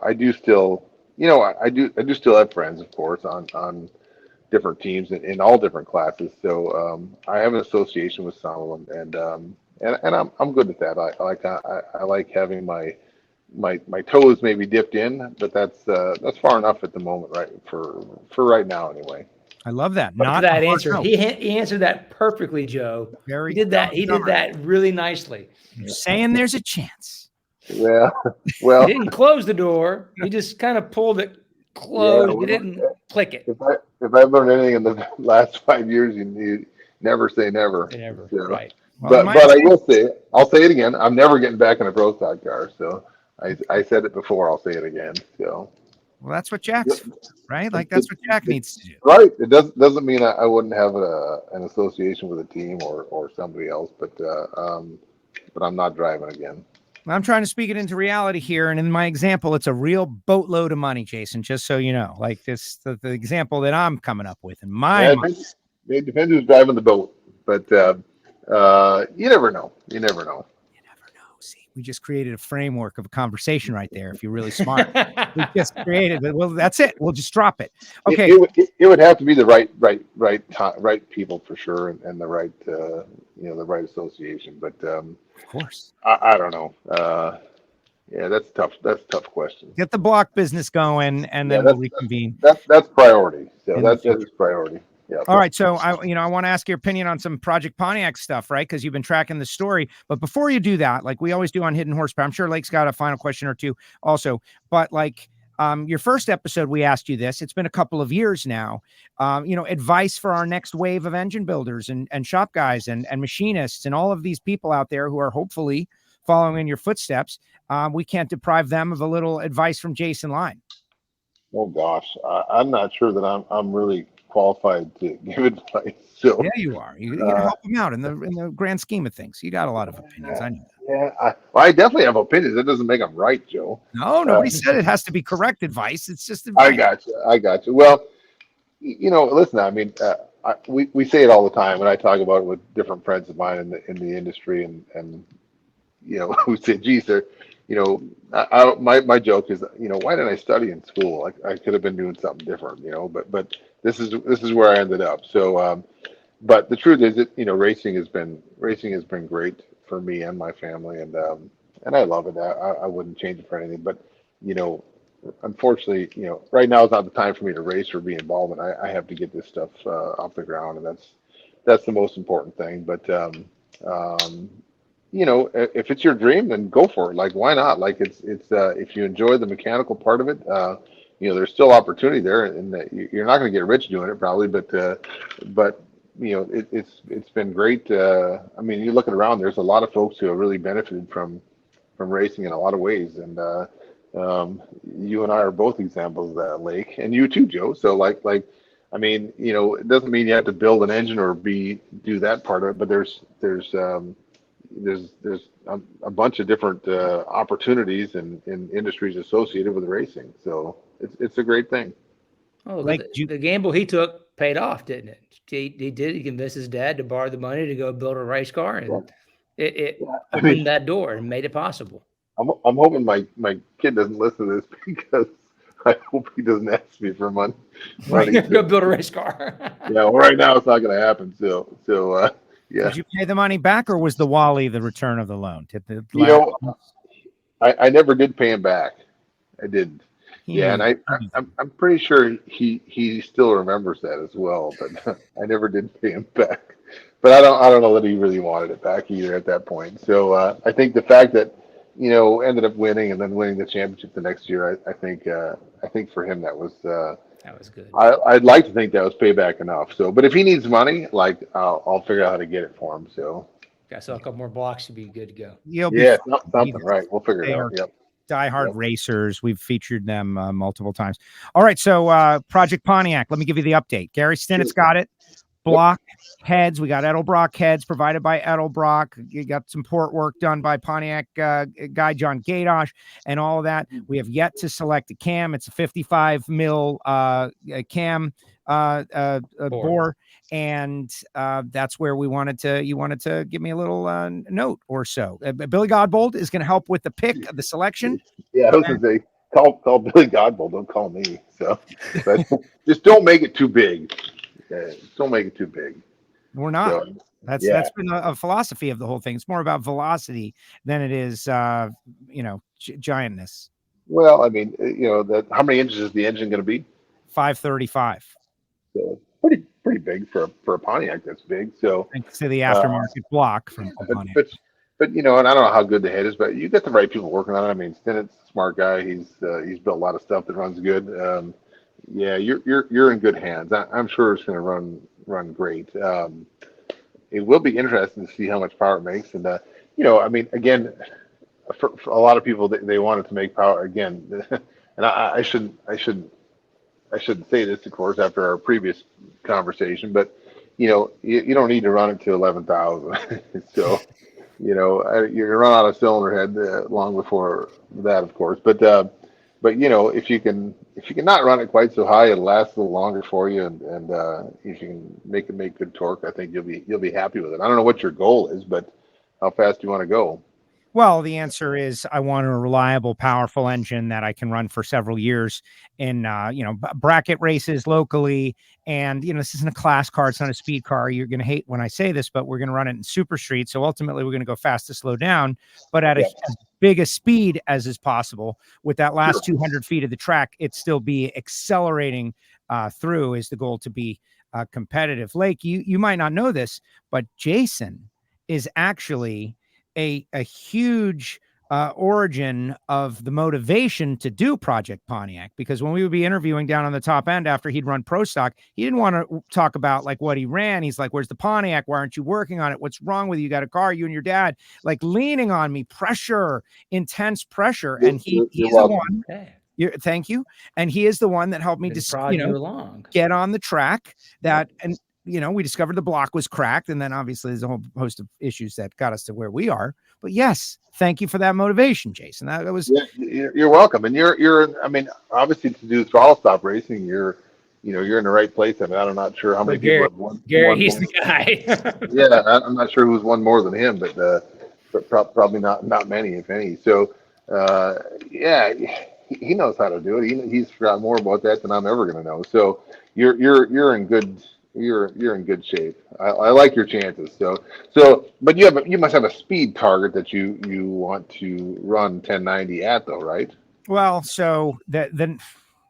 C: I do still, I do still have friends, of course, on different teams in all different classes. So I have an association with some of them, and I'm good with that. I like having my toes maybe dipped in, but that's far enough at the moment, right? For right now, anyway.
A: I love that.
B: Not that answer. He answered that perfectly, Joe. He did that really nicely.
A: You're saying there's a chance.
C: Yeah, well,
B: he didn't close the door. He just kind of pulled it closed. He didn't click it.
C: If I've learned anything in the last 5 years, you never say never.
B: Never,
C: so,
B: right?
C: But I will say, I'll say it again. I'm never getting back in a pro stock car. So I said it before. I'll say it again. So.
A: Well, that's what Jack's for, right? Like that's what Jack needs to do.
C: Right. It doesn't mean I wouldn't have an association with a team or somebody else, but I'm not driving again.
A: I'm trying to speak it into reality here. And in my example, it's a real boatload of money, Jason, just so you know, like this, the example that I'm coming up with in my mind.
C: It depends who's driving the boat, but you never know. You never know.
A: See, we just created a framework of a conversation right there. If you're really smart, we just created it. Well, that's it. We'll just drop it. Okay.
C: It would have to be the right people for sure. And the right, the right association, but,
A: of course,
C: I don't know. Yeah, that's tough. That's a tough question.
A: Get the block business going, and then we'll reconvene.
C: That's priority. So that is priority. Yeah.
A: All right. So I want to ask your opinion on some Project Pontiac stuff, right? Because you've been tracking the story. But before you do that, like we always do on Hidden Horsepower, I'm sure Lake's got a final question or two also. But like your first episode, we asked you this. It's been a couple of years now. Advice for our next wave of engine builders and shop guys and machinists and all of these people out there who are hopefully following in your footsteps. We can't deprive them of a little advice from JLine.
C: Oh gosh, I'm not sure that I'm really qualified to give advice. So
A: yeah, you are. You gotta help them out in the grand scheme of things. You got a lot of opinions. I know that.
C: Yeah, I definitely have opinions. That doesn't make them right, Joe.
A: No, nobody said it has to be correct advice. It's just advice.
C: I got you. Well, listen. I mean, we say it all the time, and I talk about it with different friends of mine in the industry, and who say, "Geez, they're." My joke is, why didn't I study in school? I could have been doing something different, but this is where I ended up. So, but the truth is that, racing has been great for me and my family. And I love it. I wouldn't change it for anything, but, unfortunately, right now is not the time for me to race or be involved. And I have to get this stuff off the ground, and that's the most important thing. But, if it's your dream, then go for it. Like, why not? Like, it's if you enjoy the mechanical part of it, there's still opportunity there, and you're not going to get rich doing it probably, but it's been great. I mean, you look around, there's a lot of folks who have really benefited from racing in a lot of ways, and you and I are both examples of that, Lake, and you too, Joe. So like, I mean, it doesn't mean you have to build an engine or do that part of it, but there's a bunch of different opportunities and industries associated with racing. So it's a great thing.
B: Oh, like the gamble he took paid off, didn't it? He did. He convinced his dad to borrow the money to go build a race car, and it opened that door and made it possible.
C: I'm hoping my kid doesn't listen to this because I hope he doesn't ask me for money.
B: Go build a race car.
C: Yeah, well, right now it's not going to happen. So yeah.
A: Did you pay the money back, or was the Wally the return of the loan?
C: I never did pay him back. I didn't. And I'm pretty sure he still remembers that as well. But I never did pay him back. But I don't know that he really wanted it back either at that point. So I think the fact that ended up winning and then winning the championship the next year, I think for him that was
B: good.
C: I'd like to think that was payback enough. So, but if he needs money, like I'll figure out how to get it for him. So,
B: got a couple more blocks to be good to go.
C: Something right. We'll figure it out. Yep.
A: Diehard racers. We've featured them multiple times. All right. So Project Pontiac, let me give you the update. Gary Stinnett's got it. Block heads. We got Edelbrock heads provided by Edelbrock. You got some port work done by Pontiac guy John Gadosh and all of that. We have yet to select a cam. It's a 55 mil cam bore. And that's where you wanted to give me a little note or so. Billy Godbold is going to help with the pick of the selection.
C: Yeah, I was going to say, call Billy Godbold. Don't call me. So, but just don't make it too big. Don't make it too big.
A: We're not. So, that's been a philosophy of the whole thing. It's more about velocity than it is, giantness.
C: Well, I mean, how many inches is the engine going to be?
A: 535.
C: So pretty big for a Pontiac. That's big. So
A: thanks to the aftermarket block from Pontiac.
C: But and I don't know how good the head is, but you get the right people working on it. I mean, Stinnett's a smart guy. He's built a lot of stuff that runs good. You're in good hands. I'm sure it's going to run great. It will be interesting to see how much power it makes. And I mean, again, for a lot of people, they wanted to make power again. And I shouldn't say this, of course, after our previous conversation, but you don't need to run it to 11,000. So you run out of cylinder head long before that, of course. But if you can not run it quite so high, it'll last a little longer for you, and if you can make good torque, I think you'll be happy with it. I don't know what your goal is, but how fast do you want to go?
A: Well, the answer is I want a reliable, powerful engine that I can run for several years in, bracket races locally. And, this isn't a class car. It's not a speed car. You're going to hate when I say this, but we're going to run it in super street. So ultimately we're going to go fast to slow down, but at as big a speed as is possible. With that last 200 feet of the track, it still be accelerating through is the goal to be competitive. Lake, you might not know this, but Jason is actually a huge origin of the motivation to do Project Pontiac, because when we would be interviewing down on the top end after he'd run pro stock, he didn't want to talk about like what he ran. He's like, where's the Pontiac? Why aren't you working on it? What's wrong with you? You got a car, you and your dad, like leaning on me, intense pressure. And he's the one. Thank you. And he is the one that helped me get on the track we discovered the block was cracked, and then obviously there's a whole host of issues that got us to where we are. But yes, thank you for that motivation, Jason. That was
C: you're welcome. And you're I mean, obviously to do throttle stop racing, you're in the right place. I mean, I'm not sure how many people have won.
B: Gary, he's the guy.
C: Yeah, I'm not sure who's won more than him, but probably not many, if any. So he knows how to do it. He's forgotten more about that than I'm ever going to know. So you're in good. You're in good shape. I like your chances. But you must have a speed target that you want to run 1090 at, though, right?
A: Well, so then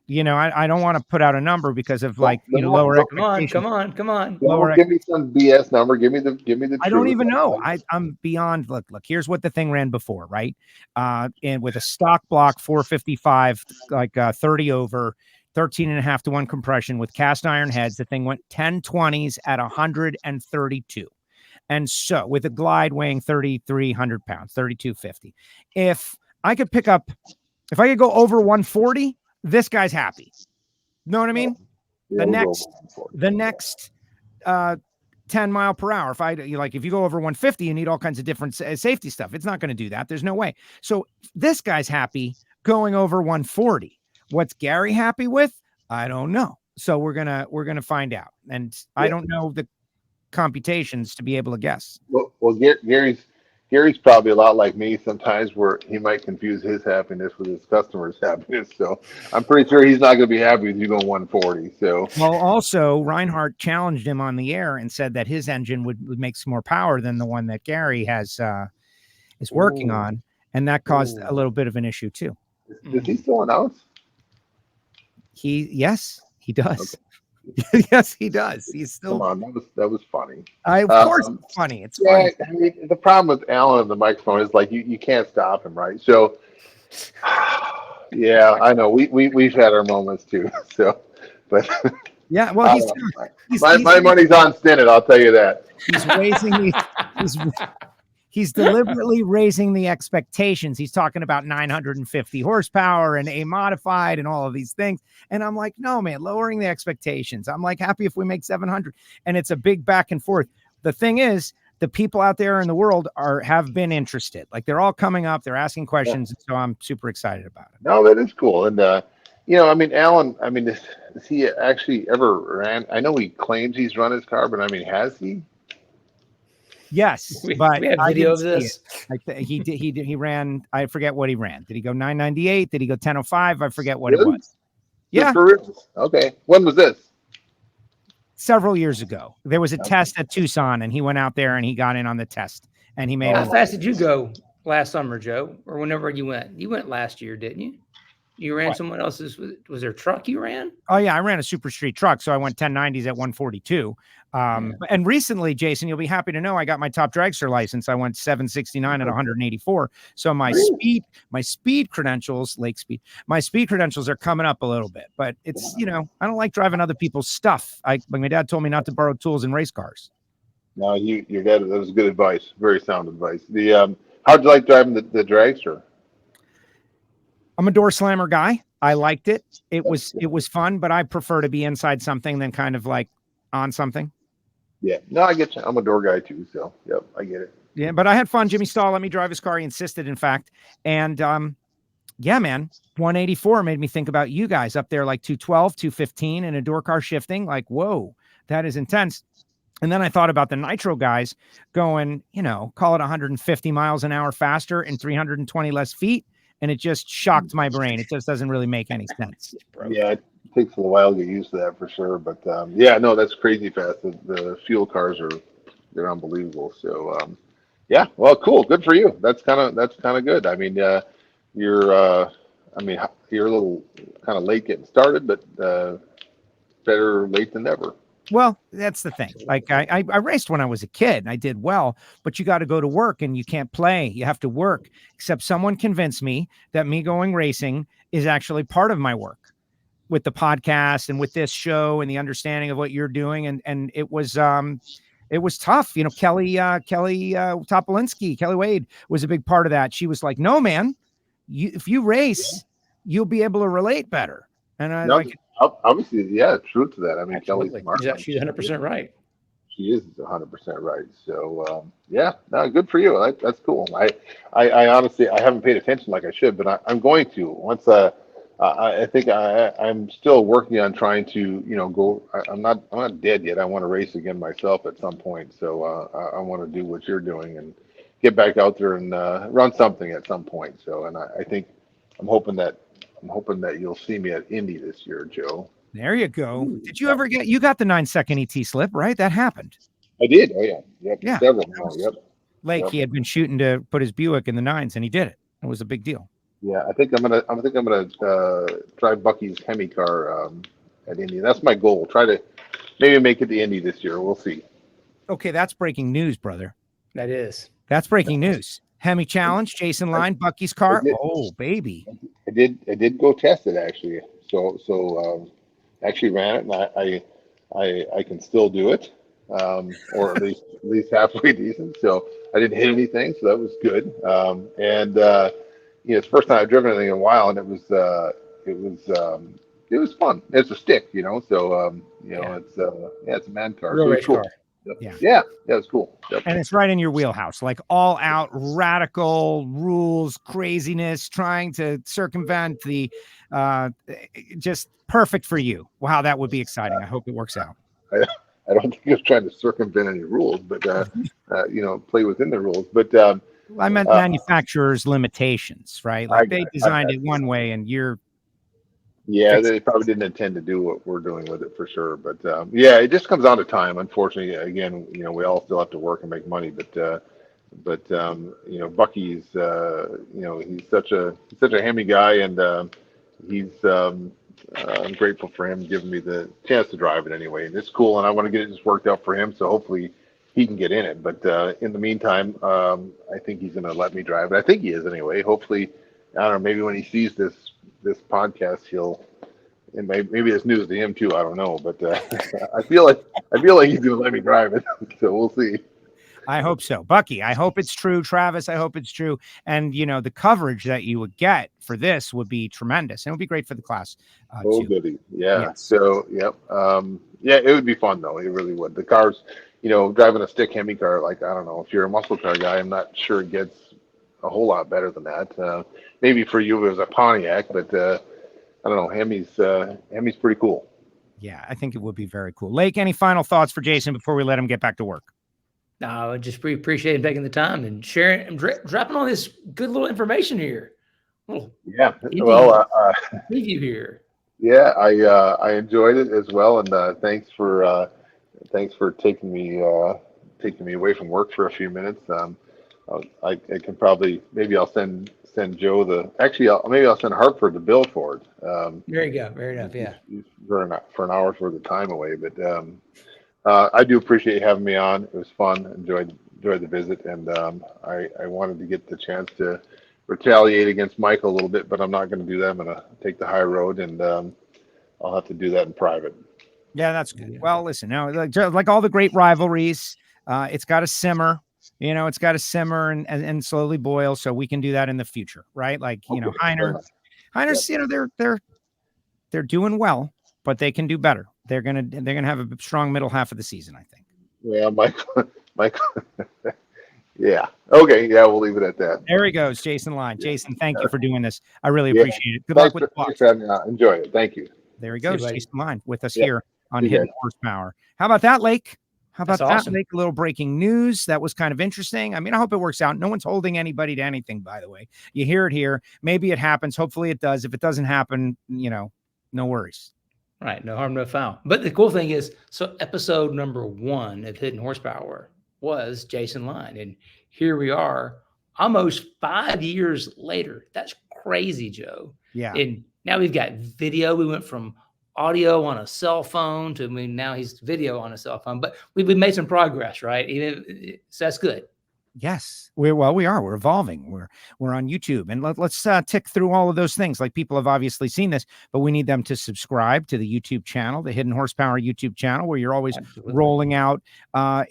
A: I don't want to put out a number because of lower expectations.
B: Come on.
C: Give me some BS number. Give me the.
A: I don't even know. I'm beyond. Look. Here's what the thing ran before, right? And with a stock block 455, 30 over. 13.5 to 1 compression with cast iron heads. The thing went 1020s at 132. And so with a glide weighing 3,300 pounds, 3,250. If I could go over 140, this guy's happy. Know what I mean?
C: Yeah,
A: the next 10 mile per hour. If you go over 150, you need all kinds of different safety stuff. It's not going to do that. There's no way. So this guy's happy going over 140. What's Gary happy with? I don't know. So we're gonna find out. And I don't know the computations to be able to guess.
C: Well, Gary's probably a lot like me sometimes, where he might confuse his happiness with his customer's happiness. So I'm pretty sure he's not going to be happy with you going 140. So
A: well, also Reinhardt challenged him on the air and said that his engine would make some more power than the one that Gary is working on, and that caused a little bit of an issue too.
C: Does he still announce?
A: Yes, he does. Okay. Yes, he does. He's still.
C: Come on, that was funny.
A: Of course, it's funny. It's funny.
C: I mean, the problem with Alan and the microphone is like you can't stop him, right? So, yeah, I know we've had our moments too. So, but
A: yeah, well,
C: my money's on Stinnett. I'll tell you that.
A: He's raising he's deliberately raising the expectations. He's talking about 950 horsepower and A modified and all of these things. And I'm like, no, man, lowering the expectations. I'm like, happy if we make 700. And it's a big back and forth. The thing is, the people out there in the world have been interested. Like they're all coming up, they're asking questions. Yeah. So I'm super excited about it.
C: No, that is cool. And, I mean, Alan, I mean, has he actually ever ran? I know he claims he's run his car, but I mean, has he?
A: Yes,
B: but we have video of this.
A: He ran. I forget what he ran. Did he go 998? Did he go 1005? I forget what it was. Yeah.
C: Okay. When was this?
A: Several years ago. There was a test at Tucson, and he went out there and he got in on the test, and he made.
B: How fast did you go last summer, Joe, or whenever you went? You went last year, didn't you? You ran someone else's. Was there a truck you ran?
A: Oh yeah, I ran a super street truck, so I went 1090s at 142. And recently, Jason, you'll be happy to know I got my top dragster license. I went 769 at 184. So my speed credentials, my speed credentials are coming up a little bit. But it's I don't like driving other people's stuff. My dad told me not to borrow tools in race cars.
C: No, your dad. That was good advice. Very sound advice. How'd you like driving the dragster?
A: I'm a door slammer guy. I liked it. It was fun, but I prefer to be inside something than kind of like on something.
C: Yeah. No, I get you. I'm a door guy too. So, yep, I get it.
A: Yeah, but I had fun. Jimmy Stahl let me drive his car. He insisted, in fact. And yeah, man, 184 made me think about you guys up there, like 212, 215 in a door car shifting. Like, whoa, that is intense. And then I thought about the nitro guys going, call it 150 miles an hour faster and 320 less feet. And it just shocked my brain. It just doesn't really make any sense.
C: Yeah, it takes a while to get used to that for sure. But yeah, no, that's crazy fast. The fuel cars they're unbelievable. So yeah, well, cool, good for you. That's kind of good. I mean, you're a little kind of late getting started, but better late than never.
A: Well, that's the thing. Like I raced when I was a kid and I did well, but you got to go to work and you can't play. You have to work. Except someone convinced me that me going racing is actually part of my work with the podcast and with this show and the understanding of what you're doing. And it was tough. Kelly Topolinsky, Kelly Wade was a big part of that. She was like, no, man, if you race, you'll be able to relate better. And I
C: obviously, yeah, true to that. I mean, Kelly's smart.
B: She's 100% right.
C: She is 100% right. So, yeah, no, good for you. That's cool. I honestly, I haven't paid attention like I should, but I'm going to. Once I think I'm still working on trying to, go. I'm not dead yet. I want to race again myself at some point. So I want to do what you're doing and get back out there and run something at some point. So, and I think I'm hoping that you'll see me at Indy this year, Joe.
A: There you go. Did you ever you got the 9-second ET slip, right? That happened.
C: I did. Oh yeah. Yep.
A: Yeah.
C: Several more. Yep.
A: He had been shooting to put his Buick in the 9s and he did it. It was a big deal.
C: Yeah. I think I'm gonna drive Bucky's Hemi car at Indy. That's my goal. Try to maybe make it to Indy this year. We'll see.
A: Okay. That's breaking news, brother.
B: That is.
A: That's breaking news. Hemi challenge, JLine, Bucky's car. Oh, baby.
C: I did go test it actually. So actually ran it, and I can still do it, or at least halfway decent. So I didn't hit anything, so that was good. And it's the first time I've driven anything in a while, and it was fun. It's a stick, So it's a man car.
B: Real race car.
C: Yeah, it's cool. Yep.
A: And it's right in your wheelhouse, like all out radical rules, craziness, trying to circumvent the just perfect for you. Wow, that would be exciting. I hope it works out.
C: I don't think it's trying to circumvent any rules, but play within the rules. But
A: I meant manufacturers' limitations, right? Like they designed it one way, and you're.
C: Yeah, they probably didn't intend to do what we're doing with it for sure. But it just comes down to time. Unfortunately, again, we all still have to work and make money. But Bucky's, he's such a hammy guy, and I'm grateful for him giving me the chance to drive it anyway. And it's cool, and I want to get it just worked out for him. So hopefully he can get in it. But in the meantime, I think he's going to let me drive it. I think he is anyway. Hopefully, I don't know. Maybe when he sees this podcast, and maybe it's news to him too. I don't know, but I feel like he's going to let me drive it. So we'll see.
A: I hope so. Bucky, I hope it's true. Travis, I hope it's true. And, the coverage that you would get for this would be tremendous. And it would be great for the class.
C: Oh,
A: too.
C: goody. Yeah.
A: Yes.
C: So, yep. It would be fun, though. It really would. The cars, driving a stick Hemi car, like, I don't know, if you're a muscle car guy, I'm not sure it gets a whole lot better than that. Maybe for you it was a Pontiac, but I don't know. Hemi's pretty cool.
A: Yeah, I think it would be very cool. Lake, any final thoughts for Jason before we let him get back to work?
B: No, I just appreciate him taking the time and sharing and dropping all this good little information here.
C: Yeah. Well,
B: preview here.
C: Yeah, I enjoyed it as well, and thanks for taking me away from work for a few minutes. I can probably I'll send Joe I'll send Hartford the bill for it.
B: There you go. Fair enough. Yeah.
C: For an hour's worth of time away, but I do appreciate having me on. It was fun. Enjoyed the visit, and I wanted to get the chance to retaliate against Michael a little bit, but I'm not going to do that. I'm going to take the high road, and I'll have to do that in private.
A: Yeah, that's good. Well, listen, now like all the great rivalries, it's got to simmer. It's got to simmer and slowly boil, so we can do that in the future, right? Like Heiner's, they're doing well, but they can do better. They're gonna have a strong middle half of the season, I think.
C: Yeah, Michael. Yeah. Okay. Yeah, we'll leave it at that.
A: There he goes, JLine. Jason, thank you for doing this. I really appreciate it. Good luck with the
C: Thanks for having me on. Enjoy it. Thank you.
A: There he goes, JLine with us here on Hidden Horsepower. How about that, Lake? That's awesome. Lake? A little breaking news. That was kind of interesting. I mean, I hope it works out. No one's holding anybody to anything, by the way. You hear it here. Maybe it happens. Hopefully it does. If it doesn't happen, no worries.
B: Right. No harm, no foul. But the cool thing is, so episode number 1 of Hidden Horsepower was JLine. And here we are almost 5 years later. That's crazy, Joe.
A: Yeah.
B: And now we've got video. We went from audio on a cell phone to, now he's video on a cell phone, but we've made some progress, right? So that's good.
A: Yes, we're evolving. We're on YouTube, and let's tick through all of those things. Like, people have obviously seen this, but we need them to subscribe to the YouTube channel, the Hidden Horsepower YouTube channel, where you're always rolling out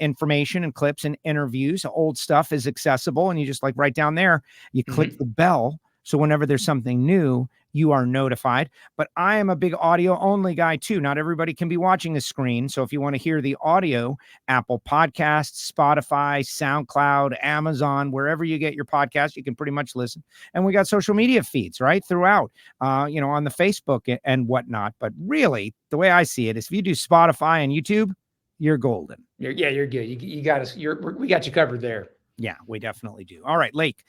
A: information and clips and interviews. Old stuff is accessible, and you just right down there, you click the bell. So whenever there's something new, you are notified. But I am a big audio only guy too. Not everybody can be watching the screen. So if you want to hear the audio, Apple Podcasts, Spotify, SoundCloud, Amazon, wherever you get your podcast, you can pretty much listen. And we got social media feeds right throughout, on the Facebook and whatnot. But really, the way I see it is, if you do Spotify and YouTube, you're golden.
B: You're good. You got us. We got you covered there.
A: Yeah, we definitely do. All right, Lake.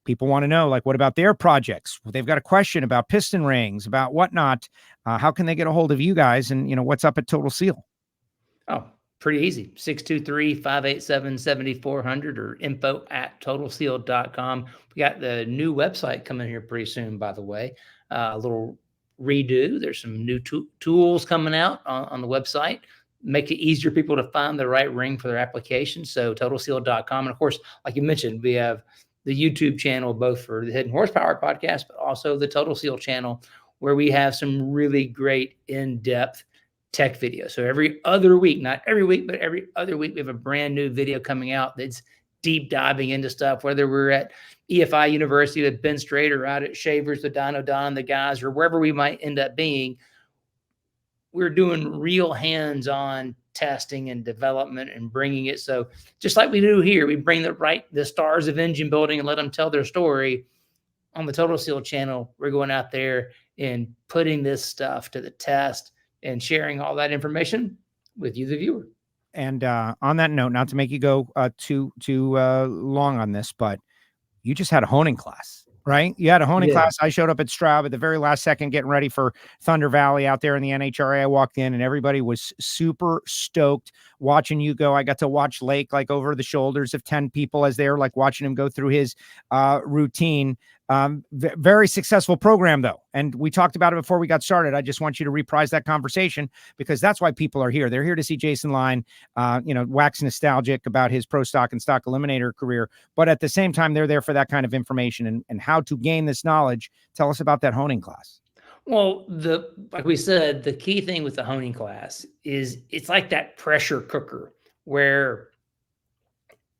A: People want to know, what about their projects? They've got a question about piston rings, about whatnot. How can they get a hold of you guys? And, what's up at Total Seal?
B: Oh, pretty easy. 623-587-7400 or info@totalseal.com. We got the new website coming here pretty soon, by the way. A little redo. There's some new tools coming out on the website. Make it easier for people to find the right ring for their application. So totalseal.com. And of course, like you mentioned, we have the YouTube channel, both for the Hidden Horsepower podcast, but also the Total Seal channel, where we have some really great in-depth tech videos. So every other week, not every week, but every other week, we have a brand new video coming out that's deep diving into stuff, whether we're at EFI University with Ben Strader, out at Shavers with Dyno Don, the guys, or wherever we might end up being. We're doing real hands-on testing and development and bringing it. So just like we do here, we bring the stars of engine building and let them tell their story on the Total Seal channel, we're going out there and putting this stuff to the test and sharing all that information with you, the viewer.
A: And on that note, not to make you go too long on this, but you just had a honing class, right? You had a honing class. I showed up at Straub at the very last second, getting ready for Thunder Valley out there in the NHRA. I walked in and everybody was super stoked watching you go. I got to watch Lake like over the shoulders of 10 people as they're like watching him go through his routine. Very successful program though. And we talked about it before we got started. I just want you to reprise that conversation because that's why people are here. They're here to see JLine, wax nostalgic about his pro stock and stock eliminator career. But at the same time, they're there for that kind of information and how to gain this knowledge. Tell us about that honing class.
B: Well, like we said, the key thing with the honing class is it's like that pressure cooker where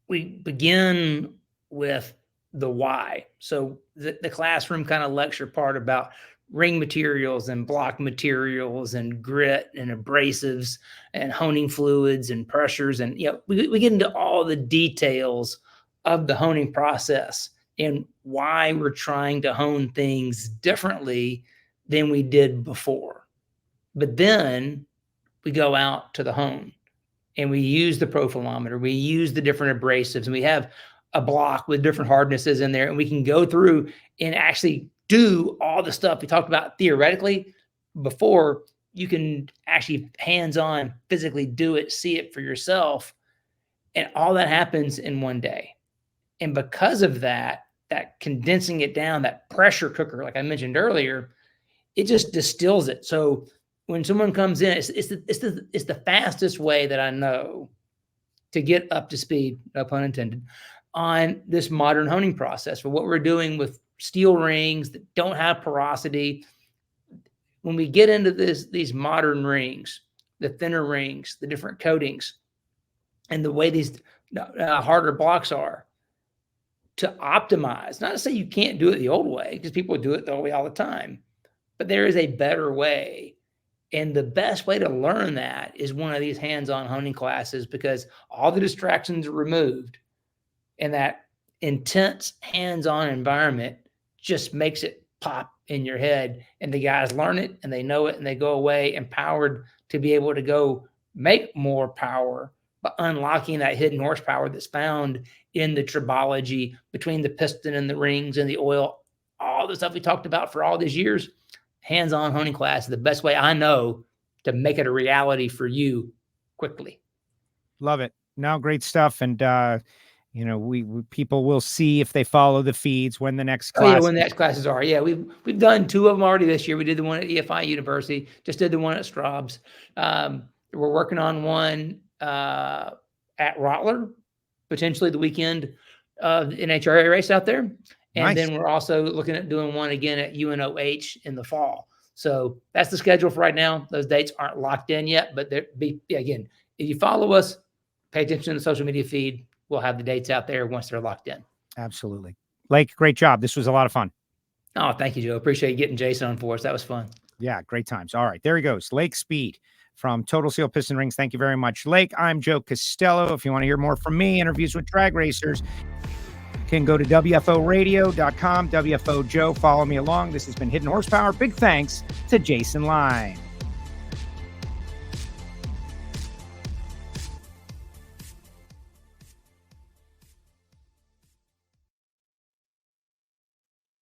B: we begin with the why. So the classroom kind of lecture part about ring materials and block materials and grit and abrasives and honing fluids and pressures. And, we get into all the details of the honing process and why we're trying to hone things differently than we did before. But then we go out to the hone and we use the profilometer, we use the different abrasives, and we have a block with different hardnesses in there, and we can go through and actually do all the stuff we talked about theoretically before. You can actually hands-on physically do it, see it for yourself. And all that happens in one day. And because of that condensing it down, that pressure cooker, like I mentioned earlier, it just distills it. So when someone comes in, it's the fastest way that I know to get up to speed, no pun intended, on this modern honing process for what we're doing with steel rings that don't have porosity. When we get into these modern rings, the thinner rings, the different coatings, and the way these harder blocks are, to optimize, not to say you can't do it the old way, because people do it the old way all the time, but there is a better way. And the best way to learn that is one of these hands-on honing classes, because all the distractions are removed. And that intense hands-on environment just makes it pop in your head. And the guys learn it and they know it and they go away empowered to be able to go make more power, but unlocking that hidden horsepower that's found in the tribology between the piston and the rings and the oil, all the stuff we talked about for all these years. Hands-on honing class is the best way I know to make it a reality for you quickly.
A: Love it. Now, great stuff. And, we people will see if they follow the feeds when the next class.
B: When the next classes are. Yeah, we've done 2 of them already this year. We did the one at EFI University, just did the one at Straub's. We're working on one at Rottler, potentially the weekend of the NHRA race out there. And
A: Nice.
B: Then we're also looking at doing one again at UNOH in the fall. So that's the schedule for right now. Those dates aren't locked in yet, but again, if you follow us, pay attention to the social media feed. We'll have the dates out there once they're locked in.
A: Absolutely. Lake, great job. This was a lot of fun.
B: Oh, thank you, Joe. Appreciate you getting Jason on for us. That was fun.
A: Yeah, great times. All right, there he goes. Lake Speed from Total Seal Piston Rings. Thank you very much, Lake. I'm Joe Costello. If you want to hear more from me, interviews with drag racers, can go to WFOradio.com, WFO Joe. Follow me along. This has been Hidden Horsepower. Big thanks to JLine.